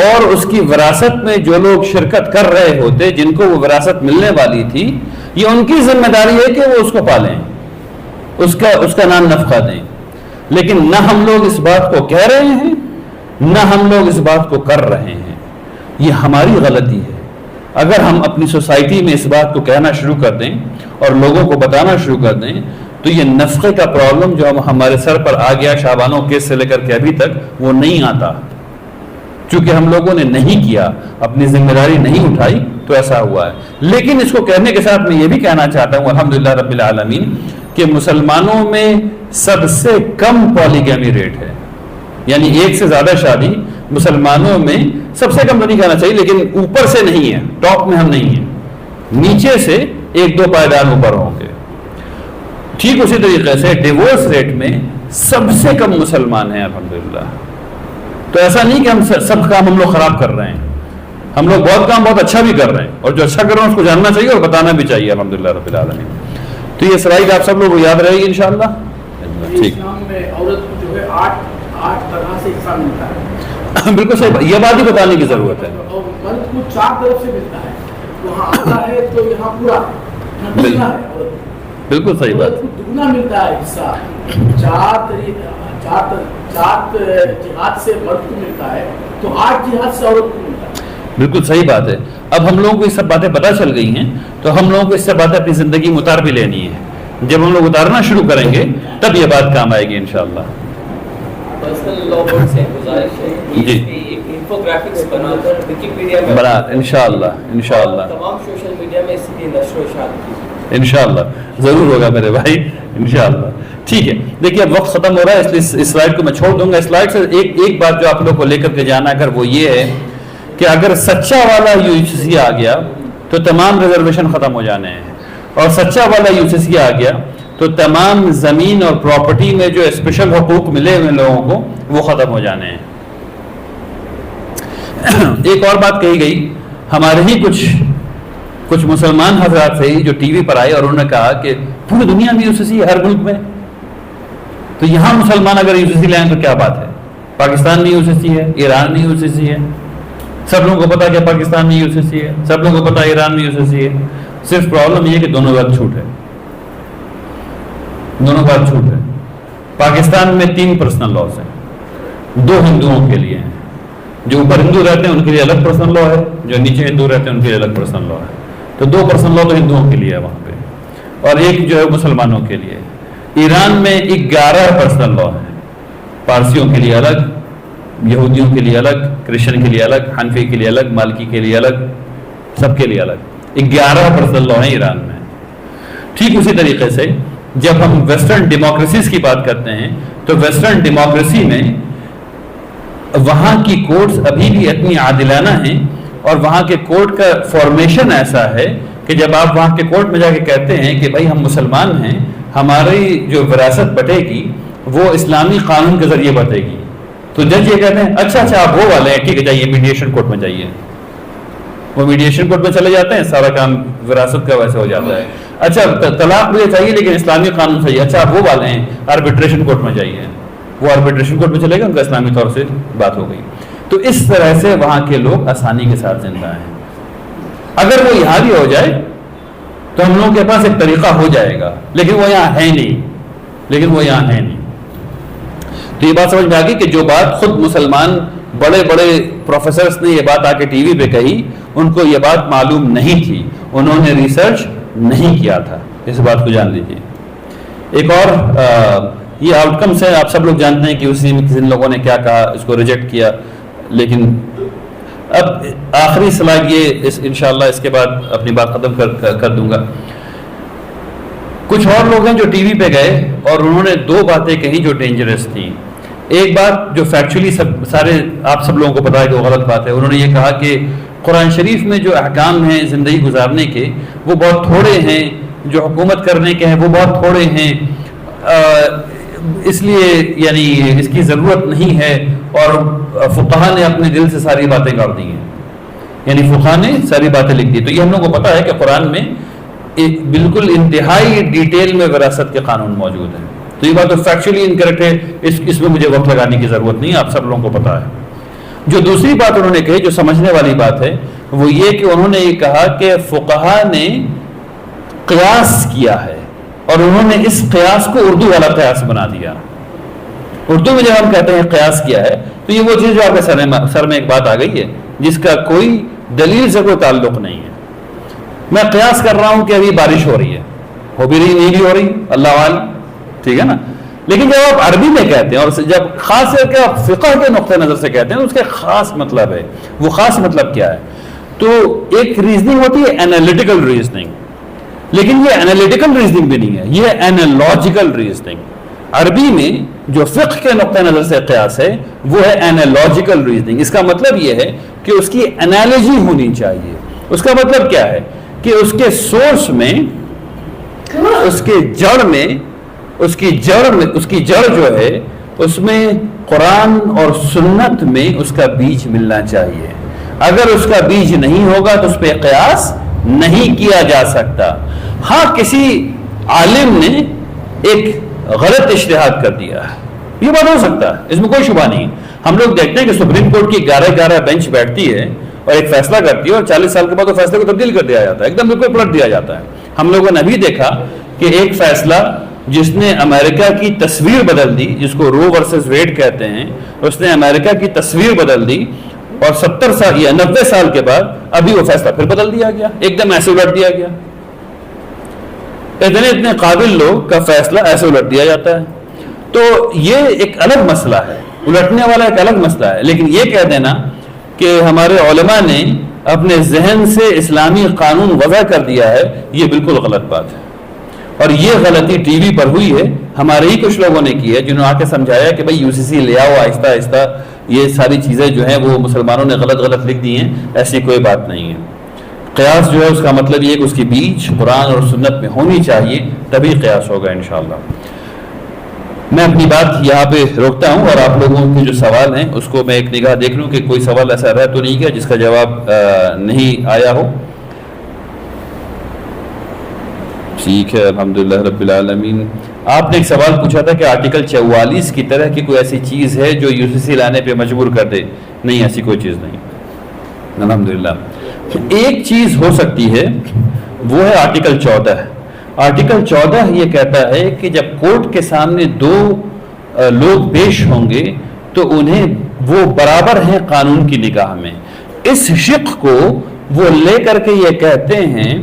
اور اس کی وراثت میں جو لوگ شرکت کر رہے ہوتے جن کو وہ وراثت ملنے والی تھی، یہ ان کی ذمہ داری ہے کہ وہ اس کو پالیں، اس کا نام نفقہ دیں. لیکن نہ ہم لوگ اس بات کو کہہ رہے ہیں، نہ ہم لوگ اس بات کو کر رہے ہیں. یہ ہماری غلطی ہے. اگر ہم اپنی سوسائٹی میں اس بات کو کہنا شروع کر دیں اور لوگوں کو بتانا شروع کر دیں تو یہ نفقے کا پرابلم جو ہمارے سر پر آ گیا شعبانوں کیس سے لے کر کے ابھی تک، وہ نہیں آتا. چونکہ ہم لوگوں نے نہیں کیا، اپنی ذمہ داری نہیں اٹھائی، تو ایسا ہوا ہے. لیکن اس کو کہنے کے ساتھ میں یہ بھی کہنا چاہتا ہوں الحمدللہ رب العالمین کہ مسلمانوں میں سب سے کم پالیگیمی ریٹ ہے. یعنی ایک سے زیادہ شادی مسلمانوں میں سب سے کم تو نہیں کہنا چاہیے، لیکن اوپر سے نہیں ہے، ٹاپ میں ہم نہیں ہیں، نیچے سے ایک دو پائیدان اوپر ہوں گے. ٹھیک اسی طریقے سے ڈیورس ریٹ میں سب سے کم مسلمان ہیں الحمدللہ. تو ایسا نہیں کہ ہم سب کام ہم لوگ خراب کر رہے ہیں، ہم لوگ بہت کام بہت اچھا بھی کر رہے ہیں، اور جو اچھا کر رہے ہیں اس کو جاننا چاہیے اور بتانا بھی چاہیے الحمدللہ رب العالمین. تو یہ سلائیڈ آپ سب لوگ کو یاد رہے گی انشاءاللہ. ٹھیک، اسلام میں عورت کو جو ہے آٹھ طرح سے حصہ ملتا ہے. بالکل صحیح، یہ بات ہی بتانے کی ضرورت ہے. اور مرد کو 4 طرف سے ملتا ہے. وہاں آتا ہے تو یہاں پورا بالکل صحیح بات. دگنا ملتا ہے حصہ. 4 جہاد سے مرد کو ملتا ہے تو 8 جہاد سے عورت کو ملتا ہے. بالکل صحیح بات ہے. اب ہم لوگوں کو یہ سب باتیں پتہ چل گئی ہیں تو ہم لوگوں کو اس سے باتیں اپنی زندگی میں اتار بھی لینی ہے. جب ہم لوگ اتارنا شروع کریں گے تب یہ بات کام آئے گی انشاءاللہ. پرسنل لاء بورڈ سے گزارش ہے کہ جی. اس پہ ایک انفوگرافکس بنا کر ویکیپیڈیا میں بنا انشاءاللہ تمام سوشل میڈیا میں اس کی نشر و اشاعت کی. انشاءاللہ ضرور ہوگا میرے بھائی انشاءاللہ. ٹھیک ہے، دیکھیے اب وقت ختم ہو رہا ہے اس لیے اس سلائڈ کو میں چھوڑ دوں گا. اس سلائڈ سے ایک بات جو آپ لوگ کو لے کر کے جانا اگر وہ یہ ہے کہ اگر سچا والا UCC آ گیا تو تمام ریزرویشن ختم ہو جانے ہیں، اور سچا والا UCC آ گیا تو تمام زمین اور پراپرٹی میں جو اسپیشل حقوق ملے ہوئے لوگوں کو وہ ختم ہو جانے ہیں. ایک اور بات کہی گئی ہمارے ہی کچھ مسلمان حضرات سے جو ٹی وی پر آئے اور انہوں نے کہا کہ پوری دنیا میں UCC ہے، ہر ملک میں، تو یہاں مسلمان اگر UCC لائیں تو کیا بات ہے؟ پاکستان میں UCC ہے، ایران میں UCC ہے، سب لوگوں کو پتا کہ پاکستان میں UCC ہے، سب لوگوں کو پتا ایران میں UCC ہے. صرف پرابلم یہ ہے کہ دونوں بات چھوٹ ہے، دونوں بات چھوٹ ہے. پاکستان میں 3 پرسنل لاز ہیں، 2 ہندوؤں کے لیے ہیں. جو اوپر ہندو رہتے ہیں ان کے لیے الگ پرسنل لا ہے، جو نیچے ہندو رہتے ہیں ان کے لیے الگ پرسنل لا ہے. تو 2 پرسنل لا تو ہندوؤں کے لیے ہے وہاں پہ، اور ایک جو ہے مسلمانوں کے لیے. ایران میں 11 پرسنل لا ہے، پارسیوں کے لیے الگ، یہودیوں کے لیے الگ، کرسچن کے لیے الگ، حنفی کے لیے الگ، مالکی کے لیے الگ، سب کے لیے الگ. 11 پرسنل لا ہیں ایران میں. ٹھیک اسی طریقے سے جب ہم ویسٹرن ڈیموکریسیز کی بات کرتے ہیں تو ویسٹرن ڈیموکریسی میں وہاں کی کورٹس ابھی بھی اتنی عادلانہ ہیں، اور وہاں کے کورٹ کا فارمیشن ایسا ہے کہ جب آپ وہاں کے کورٹ میں جا کے کہتے ہیں کہ بھائی ہم مسلمان ہیں، ہماری جو وراثت بٹے گی وہ اسلامی قانون کے ذریعے بٹے گی، تو جج یہ کہتے ہیں اچھا آپ وہ والے ہیں، ٹھیک ہے جائیے میڈیشن کورٹ میں جائیے. وہ میڈیشن کورٹ میں چلے جاتے ہیں، سارا کام وراثت کا ویسے ہو جاتا ہے. اچھا طلاق مجھے چاہیے لیکن اسلامی قانون صحیح ہے، اچھا آپ وہ والے ہیں، آربیٹریشن کورٹ میں جائیے. وہ آربیٹریشن کورٹ میں چلے گا، ان کا اسلامی طور سے بات ہو گئی. تو اس طرح سے وہاں کے لوگ آسانی کے ساتھ زندہ ہیں. اگر وہ یہاں بھی ہو جائے تو ہم لوگوں کے پاس ایک طریقہ ہو جائے گا، لیکن وہ یہاں ہے نہیں. تو یہ بات سمجھ میں آ گئی کہ جو بات خود مسلمان بڑے بڑے پروفیسرز نے یہ بات آ کے ٹی وی پہ کہی، ان کو یہ بات معلوم نہیں تھی، انہوں نے ریسرچ نہیں کیا تھا. اس بات کو جان لیجیے. ایک اور یہ آؤٹ کمس ہے، آپ سب لوگ جانتے ہیں کہ اسی میں کسی لوگوں نے کیا کہا، اس کو ریجیکٹ کیا. لیکن اب آخری سلائڈ یہ انشاءاللہ اس کے بعد اپنی بات ختم کر دوں گا. کچھ اور لوگ ہیں جو ٹی وی پہ گئے اور انہوں نے 2 باتیں کہی جو ڈینجرس تھیں. ایک بات جو فیکچولی سارے آپ سب لوگوں کو پتا ہے کہ وہ غلط بات ہے. انہوں نے یہ کہا کہ قرآن شریف میں جو احکام ہیں زندگی گزارنے کے وہ بہت تھوڑے ہیں، جو حکومت کرنے کے ہیں وہ بہت تھوڑے ہیں، اس لیے یعنی اس کی ضرورت نہیں ہے. اور فقہا نے اپنے دل سے ساری باتیں کر دی ہیں، یعنی فقہا نے ساری باتیں لکھ دی. تو یہ ہم لوگوں کو پتا ہے کہ قرآن میں بالکل انتہائی ڈیٹیل میں وراثت کے قانون موجود ہیں. تو یہ بات تو فیکچولی انکریکٹ ہے، اس میں مجھے وقت لگانے کی ضرورت نہیں ہے، آپ سب لوگوں کو پتا ہے. جو دوسری بات انہوں نے کہی جو سمجھنے والی بات ہے وہ یہ کہ انہوں نے یہ کہا کہ فقہا نے قیاس کیا ہے اور انہوں نے اس قیاس کو اردو والا قیاس بنا دیا. اردو میں جب ہم کہتے ہیں قیاس کیا ہے تو یہ وہ چیز جو آپ کے سر میں ایک بات آ گئی ہے جس کا کوئی دلیل سے کوئی تعلق نہیں ہے. میں قیاس کر رہا ہوں کہ ابھی بارش ہو رہی ہے, ہو بھی رہی نہیں بھی ہو رہی, اللہ عالم, ٹھیک ہے نا. لیکن جب آپ عربی میں کہتے ہیں اور جب خاص کر کے آپ فقہ کے نقطۂ نظر سے کہتے ہیں اس کے خاص مطلب ہے. وہ خاص مطلب کیا ہے؟ تو ایک ریزننگ ہوتی ہے انالیٹیکل ریزننگ, لیکن یہ انالیٹیکل ریزننگ بھی نہیں ہے, یہ اینالوجیکل ریزننگ. عربی میں جو فقہ کے نقطۂ نظر سے قیاس ہے وہ ہے اینالوجیکل ریزننگ. اس کا مطلب یہ ہے کہ اس کی انالوجی ہونی چاہیے. اس کا مطلب کیا ہے کہ اس کے سورس میں, اس کے جڑ میں, اس کی جڑ جو ہے اس میں قرآن اور سنت میں اس کا بیج ملنا چاہیے. اگر اس کا بیج نہیں ہوگا تو اس پہ قیاس نہیں کیا جا سکتا. ہاں کسی عالم نے ایک غلط اشتہاد کر دیا ہے, یہ بات ہو سکتا ہے, اس میں کوئی شبہ نہیں. ہم لوگ دیکھتے ہیں کہ سپریم کورٹ کی 11 بینچ بیٹھتی ہے اور ایک فیصلہ کرتی ہے اور 40 سال کے بعد وہ فیصلے کو تبدیل کر دیا جاتا ہے, ایک دم بالکل پلٹ دیا جاتا ہے. ہم لوگوں نے ابھی دیکھا کہ ایک فیصلہ جس نے امریکہ کی تصویر بدل دی, جس کو رو ورسز ویڈ کہتے ہیں, اس نے امریکہ کی تصویر بدل دی اور 70 سال یا 90 سال کے بعد ابھی وہ فیصلہ پھر بدل دیا گیا, ایک دم ایسے الٹ دیا گیا. اتنے قابل لوگ کا فیصلہ ایسے الٹ دیا جاتا ہے. تو یہ ایک الگ مسئلہ ہے, الٹنے والا ایک الگ مسئلہ ہے. لیکن یہ کہہ دینا کہ ہمارے علماء نے اپنے ذہن سے اسلامی قانون وضع کر دیا ہے, یہ بالکل غلط بات ہے. اور یہ غلطی ٹی وی پر ہوئی ہے, ہمارے ہی کچھ لوگوں نے کی ہے, جنہوں نے آ کے سمجھایا کہ بھائی UCC لے آؤ آہستہ آہستہ, یہ ساری چیزیں جو ہیں وہ مسلمانوں نے غلط لکھ دی ہیں. ایسی کوئی بات نہیں ہے. قیاس جو ہے اس کا مطلب یہ کہ اس کی بیچ قرآن اور سنت میں ہونی چاہیے, تبھی قیاس ہوگا انشاءاللہ. میں اپنی بات یہاں پہ روکتا ہوں اور آپ لوگوں کے جو سوال ہیں اس کو میں ایک نگاہ دیکھ لوں کہ کوئی سوال ایسا رہ تو نہیں گیا جس کا جواب نہیں آیا ہو. ٹھیک ہے, الحمدللہ رب العالمین. آپ نے ایک سوال پوچھا تھا کہ آرٹیکل 44 کی طرح کی کوئی ایسی چیز ہے جو UCC لانے پہ مجبور کر دے. نہیں, ایسی کوئی چیز نہیں, الحمدللہ. ایک چیز ہو سکتی ہے, وہ ہے آرٹیکل 14. آرٹیکل 14 یہ کہتا ہے کہ جب کورٹ کے سامنے 2 لوگ پیش ہوں گے تو انہیں وہ برابر ہیں قانون کی نگاہ میں. اس شق کو وہ لے کر کے یہ کہتے ہیں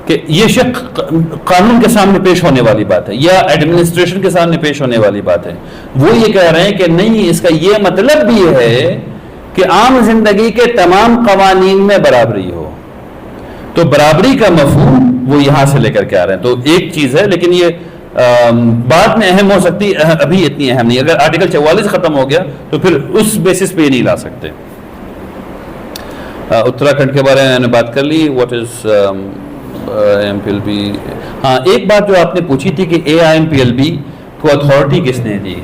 کہ یہ شق قانون کے سامنے پیش ہونے والی بات ہے یا ایڈمنسٹریشن کے سامنے پیش ہونے والی بات ہے. وہ یہ کہہ رہے ہیں کہ نہیں, اس کا یہ مطلب بھی ہے کہ عام زندگی کے تمام قوانین میں برابری ہو. تو برابری کا مفہوم وہ یہاں سے لے کر کے آ رہے ہیں. تو ایک چیز ہے, لیکن یہ بعد میں اہم ہو سکتی, ابھی اتنی اہم نہیں. اگر آرٹیکل 44 ختم ہو گیا تو پھر اس بیسس پہ یہ نہیں لا سکتے. اتراکھنڈ کے بارے میں نے بات کر لی. What is AIMPLB. ہاں, ایک بات جو آپ نے پوچھی تھی کہ AIMPLB کو اتھارٹی کس نے دی,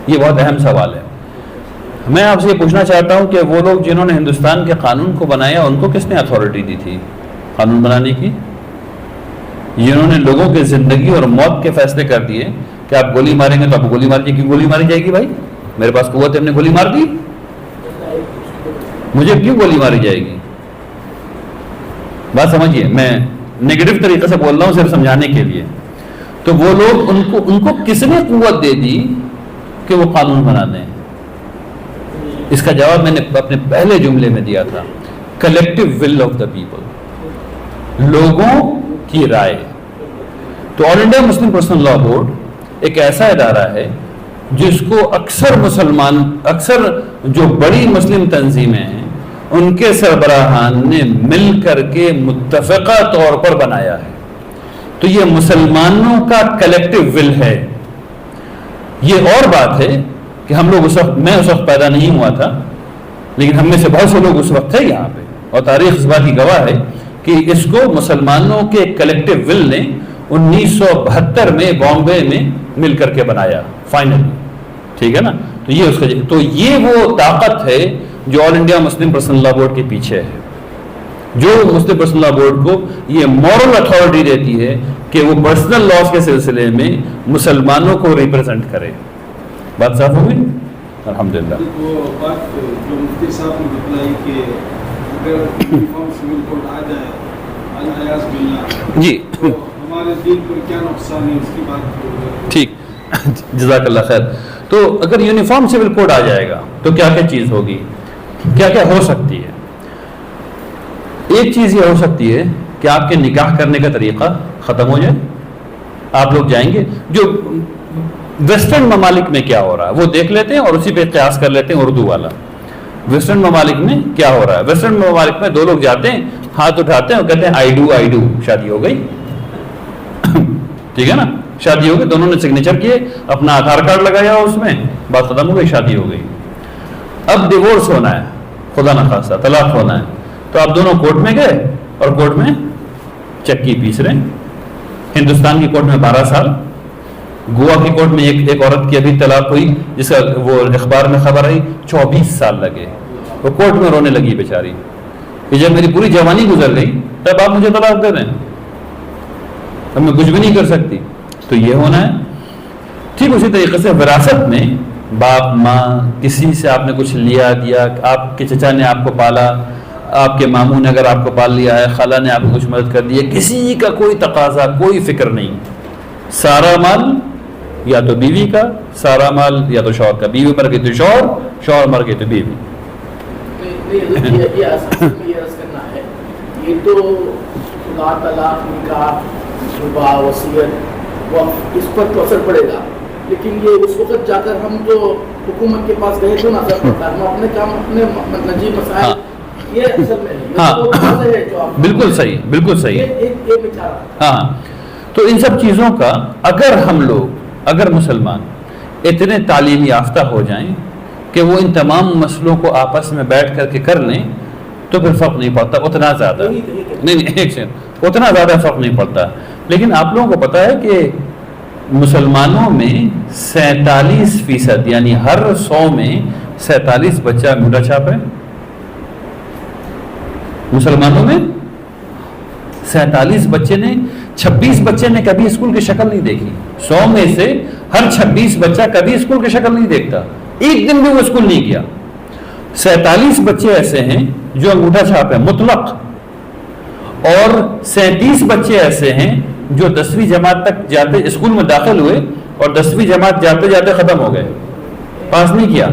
یہ بہت اہم سوال ہے. میں آپ سے یہ پوچھنا چاہتا ہوں کہ وہ لوگ جنہوں نے ہندوستان کے قانون کو بنایا ان کو کس نے اتھارٹی دی تھی قانون بنانے کی؟ جنہوں نے لوگوں کے زندگی اور موت کے فیصلے کر دیے کہ آپ گولی ماریں گے تو آپ گولی مار دیجیے. کیوں گولی ماری جائے گی بھائی؟ میرے پاس قوت ہے, ہم نے گولی مار دی, مجھے کیوں گولی ماری جائے گی؟ بات سمجھیے, میں نیگیٹو طریقے سے بول رہا ہوں صرف سمجھانے کے لیے. تو وہ لوگ ان کو کس نے قوت دے دی کہ وہ قانون بنا دیں؟ اس کا جواب میں نے اپنے پہلے جملے میں دیا تھا, collective will of the people, لوگوں کی رائے. تو آل انڈیا مسلم پرسنل لا بورڈ ایک ایسا ادارہ ہے جس کو اکثر جو بڑی مسلم تنظیمیں ہیں ان کے سربراہان نے مل کر کے متفقہ طور پر بنایا ہے. تو یہ مسلمانوں کا کلیکٹیو ول ہے. یہ اور بات ہے کہ ہم لوگ میں اس وقت پیدا نہیں ہوا تھا, لیکن ہم میں سے بہت سے لوگ اس وقت تھے یہاں پہ, اور تاریخ اس بات کی گواہ ہے کہ اس کو مسلمانوں کے کلیکٹیو ول نے 1972 میں بامبے میں مل کر کے بنایا فائنلی. ٹھیک ہے نا. تو یہ وہ طاقت ہے جو آل انڈیا مسلم پرسنل لا بورڈ کے پیچھے ہے, جو مسلم پرسنل لا بورڈ کو یہ مورل اتھارٹی دیتی ہے کہ وہ پرسنل لاز کے سلسلے میں مسلمانوں کو ریپرزینٹ کرے. بات صاف ہو گئی؟ الحمدللہ. وہ بات جو مفتی صاحب نے بتلائی کہ اگر یونیفارم سول کوڈ آ جائے الیاذ باللہ جی تو ہمارے دین پر کیا نقصان ہے اس کی بات. ٹھیک، جزاک اللہ خیر. تو اگر یونیفارم سول کوڈ آ جائے گا تو کیا کیا چیز ہوگی، کیا کیا ہو سکتی ہے. ایک چیز یہ ہو سکتی ہے کہ آپ کے نکاح کرنے کا طریقہ ختم ہو جائے. آپ لوگ جائیں گے جو ویسٹرن ممالک میں کیا ہو رہا ہے وہ دیکھ لیتے ہیں اور اسی پہ قیاس کر لیتے ہیں اردو والا. ویسٹرن ممالک میں کیا ہو رہا ہے، ویسٹرن ممالک میں دو لوگ جاتے ہیں، ہاتھ اٹھاتے ہیں اور کہتے ہیں آئی ڈو، شادی ہو گئی. ٹھیک ہے نا، شادی ہو گئی، دونوں نے سگنیچر کیے، اپنا آدھار کارڈ لگایا اس میں، بات ختم ہو گئی، شادی ہو گئی. اب ڈیورس ہونا ہے، خدا نخواستہ طلاق ہونا ہے، تو آپ دونوں کورٹ میں گئے اور کورٹ میں چکی پیس رہے ہیں. ہندوستان کی کورٹ میں 12 سال، گوا کی کورٹ میں ایک عورت کی ابھی طلاق ہوئی جس کا وہ اخبار میں خبر آئی 24 سال لگے. وہ کورٹ میں رونے لگی بیچاری کہ جب میری پوری جوانی گزر گئی تب آپ مجھے طلاق دے رہے ہیں، اب میں کچھ بھی نہیں کر سکتی. تو یہ ہونا ہے. ٹھیک اسی طریقے سے وراثت میں باپ ماں کسی سے آپ نے کچھ لیا دیا، آپ کے چچا نے آپ کو پالا، آپ کے ماموں نے اگر آپ کو پال لیا ہے، خالہ نے آپ کو کچھ مدد کر دی ہے، کسی کا کوئی تقاضا کوئی فکر نہیں. سارا مال یا تو بیوی کا، سارا مال یا تو شوہر کا. بیوی مر گئی تو شوہر، شوہر مر گئی تو بیوی. یہ عرض کرنا ہے، یہ تو خدا طلاق نکاح شبہ وصیت وقف اس پر تو اثر پڑے گا، لیکن یہ اس وقت جا کر ہم جو حکومت کے پاس گئے تو نہ اثر پڑتا ہے. ہم اپنے کام اپنے نجی مسائل یہ اصل میں ہاں بالکل صحیح، بالکل صحیح. ہاں تو ان سب چیزوں کا اگر ہم لوگ، اگر مسلمان اتنے تعلیم یافتہ ہو جائیں کہ وہ ان تمام مسئلوں کو آپس میں بیٹھ کر کے کر لیں تو پھر فرق نہیں پڑتا اتنا زیادہ. نہیں ایک سیکنڈ، اتنا زیادہ فرق نہیں پڑتا. لیکن آپ لوگوں کو پتا ہے کہ مسلمانوں میں 47% یعنی ہر 100 میں 47 بچہ انگوٹھا چھاپ ہے. مسلمانوں میں 47 بچے نے، 26 بچے نے کبھی اسکول کی شکل نہیں دیکھی. 100 میں سے ہر 26 بچہ کبھی اسکول کی شکل نہیں دیکھتا، ایک دن بھی وہ اسکول نہیں کیا. 47 بچے ایسے ہیں جو انگوٹھا چھاپ ہے مطلق، اور 37 بچے ایسے ہیں جو 10ویں جماعت تک جاتے اسکول میں داخل ہوئے اور 10ویں جماعت جاتے جاتے ختم ہو گئے، پاس نہیں کیا.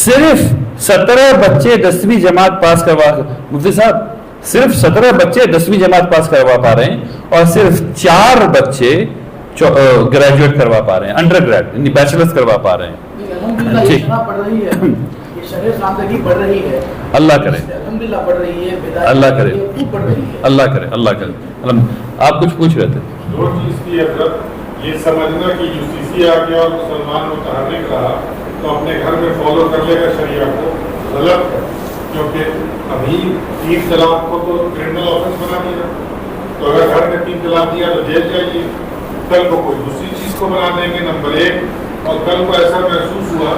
صرف 17 بچے 10ویں جماعت پاس کروا، مفتی صاحب صرف 17 بچے 10ویں جماعت پاس کروا پا رہے ہیں اور صرف 4 بچے گریجویٹ کروا پا رہے ہیں، انڈر گریڈ یعنی بیچلرز کروا پا رہے ہیں. ٹھیک، بڑھ رہی ہے، اللہ کرے، الحمدللہ بڑھ رہی ہے، اللہ کرے، بڑھ رہی ہے، اللہ کرے، اللہ کرے. آپ کچھ پوچھ رہے تھے. دو چیز کی حضرت، یہ سمجھنا کہ UCC آ گیا اور مسلمان متحرک رہا تو اپنے گھر میں فالو کر لے گا شریعہ کو، غلط ہے. کیونکہ ابھی 3 طلاق کو تو کرمنل آفنس بنا دیا، تو اگر گھر میں 3 طلاق دیا تو جیل جائیے. کل کو کوئی دوسری چیز کو بنا دیں گے نمبر 1، اور کل کو ایسا محسوس ہوا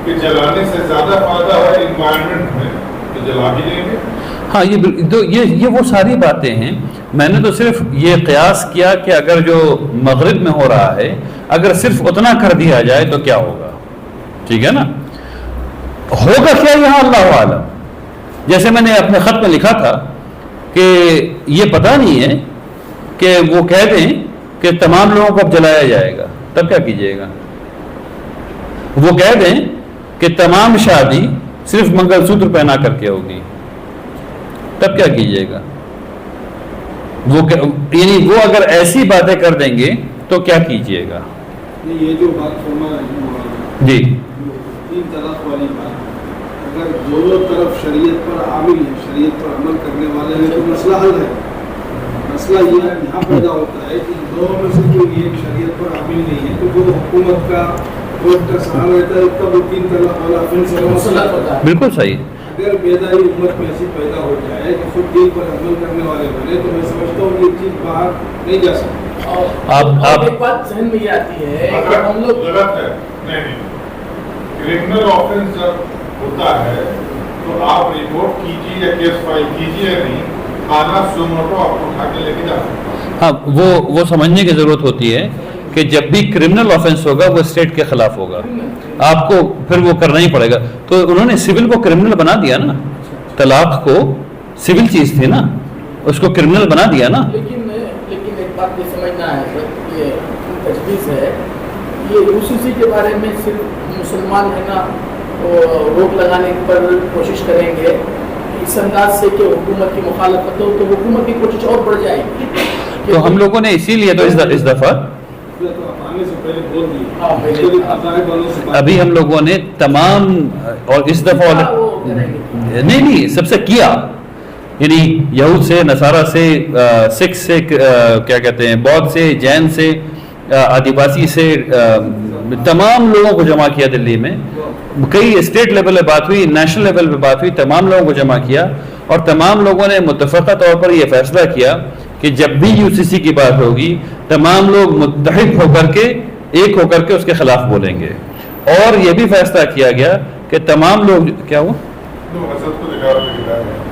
کہ جلانے سے زیادہ فائدہ ہے انوائرمنٹ میں تو جلا بھی دیں گے. ہاں یہ وہ ساری باتیں ہیں. میں نے تو صرف یہ قیاس کیا کہ اگر جو مغرب میں ہو رہا ہے اگر صرف اتنا کر دیا جائے تو کیا ہوگا. ٹھیک ہے نا، ہوگا کیا یہاں اللہ عالم. جیسے میں نے اپنے خط میں لکھا تھا کہ یہ پتہ نہیں ہے کہ وہ کہہ دیں کہ تمام لوگوں کو اب جلایا جائے گا، تب کیا کیجیے گا. وہ کہہ دیں کہ تمام شادی صرف منگل سوتر پہنا کر کے ہوگی، تب کیا کیجیے گا. یعنی وہ اگر ایسی باتیں کر دیں گے تو کیا کیجیے گا. یہ جو بات فرما رہے جی 3 طلاق والی بات، اگر دونوں طرف شریعت پر عامل ہے، شریعت پر عمل کرنے والے ہیں تو مسئلہ حل ہے. مسئلہ یہ یہاں پیدا ہوتا ہے کہ دونوں میں سے کوئی ایک شریعت پر عامل نہیں ہے تو جو حکومت کا ووٹ کا سہارا رہتا ہے تب وہ 3 طلاق والا پھر سے مسئلہ ہوتا ہے. بالکل صحیح. اگر بیداری امت میں ایسی پیدا ہو جائے کہ خود دین پر عمل کرنے والے بنے تو میں سمجھتا ہوں یہ چیز باہر نہیں جا سکتی. آپ ایک بات ذہن میں یہ آتی ہے کہ ہم لوگ غلط ہے. نہیں، کرمنل آفنس جب ہوتا ہے تو آپ رپورٹ کیجیے یا کیس فائل کیجیے یا نہیں، آنا سوموٹو آپ کو اٹھا کے لے کے جا سکتے. ہاں وہ سمجھنے کی ضرورت ہوتی ہے کہ جب بھی کرمنل آفنس ہوگا وہ اسٹیٹ کے خلاف ہوگا. آپ کو پھر وہ کرنا ہی پڑے گا. تو انہوں نے سول کو کرمنل بنا دیا نا, طلاق کو سول چیز تھی نا, اس کو کرمنل بنا دیا نا. لیکن ایک بات یہ سمجھنا ہے سر, یہ تجویز ہے, یہ UCC کے بارے میں صرف مسلمان ہے نا وہ روک لگانے پر کوشش کریں گے اس انداز سے کہ حکومت کی مخالفت ہو تو حکومت کی کوشش اور بڑھ جائے گی. تو ہم لوگوں نے اسی لیے تو اس دفعہ ابھی ہم لوگوں نے تمام, اور اس دفعہ نہیں سب سے کیا, یعنی یہود سے, نصارہ سے, سکھ سے, کیا کہتے ہیں بودھ سے, جین سے, آدیواسی سے, تمام لوگوں کو جمع کیا دلی میں. کئی اسٹیٹ لیول پہ بات ہوئی, نیشنل لیول پہ بات ہوئی, تمام لوگوں کو جمع کیا اور تمام لوگوں نے متفقہ طور پر یہ فیصلہ کیا کہ جب بھی UCC کی بات ہوگی تمام لوگ متحد ہو کر کے, ایک ہو کر کے اس کے خلاف بولیں گے. اور یہ بھی فیصلہ کیا گیا کہ تمام لوگ, کیا ہوا,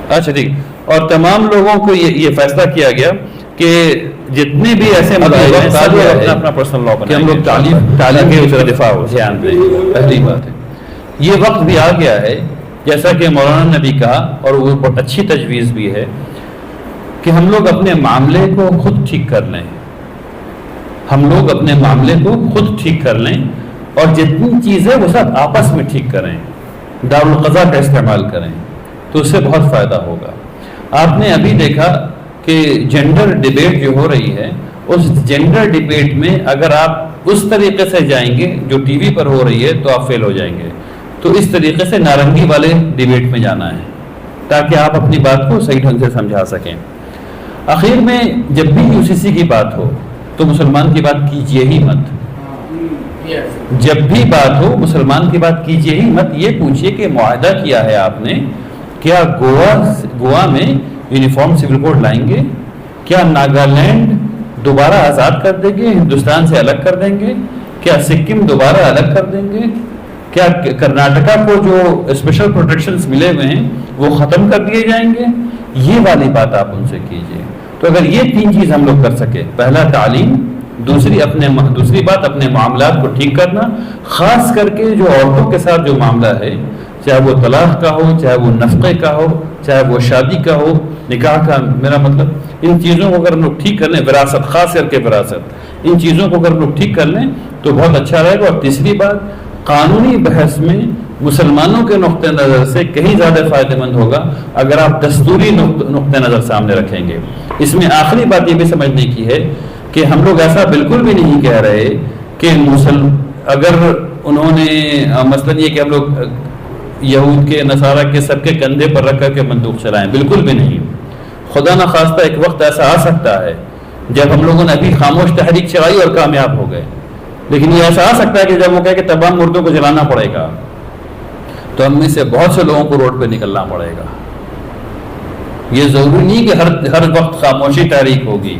اچھا ٹھیک, اور تمام لوگوں کو یہ فیصلہ کیا گیا کہ جتنے بھی ایسے مظاہر ہیں اپنا پرسنل لا کہ ہم لوگ تعلیم کے اس کا دفاع ہو, دھیان دیں. پہلی بات ہے یہ وقت بھی آ گیا ہے, جیسا کہ مولانا نے بھی کہا, اور وہ بہت اچھی تجویز بھی ہے کہ ہم لوگ اپنے معاملے کو خود ٹھیک کر لیں. ہم لوگ اپنے معاملے کو خود ٹھیک کر لیں اور جتنی چیزیں وہ سب آپس میں ٹھیک کریں, دارالقضا کا استعمال کریں, تو اس سے بہت فائدہ ہوگا. آپ نے ابھی دیکھا کہ جینڈر ڈیبیٹ جو ہو رہی ہے, اس جینڈر ڈیبیٹ میں اگر آپ اس طریقے سے جائیں گے جو ٹی وی پر ہو رہی ہے تو آپ فیل ہو جائیں گے. تو اس طریقے سے نارنگی والے ڈیبیٹ میں جانا ہے تاکہ آپ اپنی بات کو صحیح ڈھنگ سے سمجھا سکیں. آخر میں جب بھی UCC کی بات ہو تو مسلمان کی بات کیجیے ہی مت. جب بھی بات ہو مسلمان کی بات کیجیے ہی مت. یہ پوچھیے کہ معاہدہ کیا ہے آپ نے, کیا گوا میں یونیفارم سول کوڈ لائیں گے؟ کیا ناگالینڈ دوبارہ آزاد کر دیں گے, ہندوستان سے الگ کر دیں گے؟ کیا سکم دوبارہ الگ کر دیں گے؟ کیا کرناٹکا کو جو اسپیشل پروٹیکشنز ملے ہوئے ہیں وہ ختم کر دیے جائیں گے؟ یہ والی بات آپ ان سے کیجیے. تو اگر یہ تین چیز ہم لوگ کر سکے, پہلا تعلیم, دوسری بات اپنے معاملات کو ٹھیک کرنا, خاص کر کے جو عورتوں کے ساتھ جو معاملہ ہے, چاہے وہ طلاق کا ہو, چاہے وہ نفقے کا ہو, چاہے وہ شادی کا ہو, نکاح کا, میرا مطلب ان چیزوں کو اگر ہم لوگ ٹھیک کر لیں, وراثت, خاص کر کے وراثت, ان چیزوں کو اگر ہم لوگ ٹھیک کر لیں تو بہت اچھا رہے گا. اور تیسری بات, قانونی بحث میں مسلمانوں کے نقطہ نظر سے کہیں زیادہ فائدہ مند ہوگا اگر آپ دستوری نقطہ نظر سامنے رکھیں گے. اس میں آخری بات یہ بھی سمجھنے کی ہے کہ ہم لوگ ایسا بالکل بھی نہیں کہہ رہے کہ اگر انہوں نے مثلاً یہ کہ ہم لوگ یہود کے, نصارہ کے سب کے کندھے پر رکھ کر کے بندوق چلائیں, بالکل بھی نہیں. خدا نخواستہ ایک وقت ایسا آ سکتا ہے جب ہم لوگوں نے ابھی خاموش تحریک چلائی اور کامیاب ہو گئے, لیکن یہ ایسا آ سکتا ہے کہ جب وہ کہے کہ تمام مردوں کو جلانا پڑے گا تو ہم میں سے بہت سے لوگوں کو روڈ پہ نکلنا پڑے گا. یہ ضروری نہیں کہ ہر وقت خاموشی تحریک ہوگی,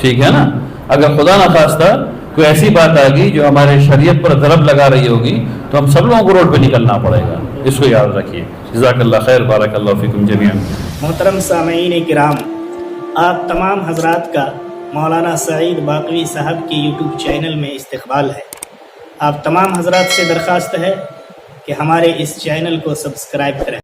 ٹھیک ہے نا. اگر خدا نخواستہ کوئی ایسی بات آ گئی جو ہمارے شریعت پر ضرب لگا رہی ہوگی تو ہم سب لوگوں کو روڈ پہ نکلنا پڑے گا. اس کو یاد رکھیے. جزاک اللہ خیر, بارک اللہ فیکم جمیعا. محترم سامعین کرام, آپ تمام حضرات کا مولانا سعید باقوی صاحب کی YouTube چینل میں استقبال ہے. آپ تمام حضرات سے درخواست ہے کہ ہمارے اس چینل کو سبسکرائب کریں.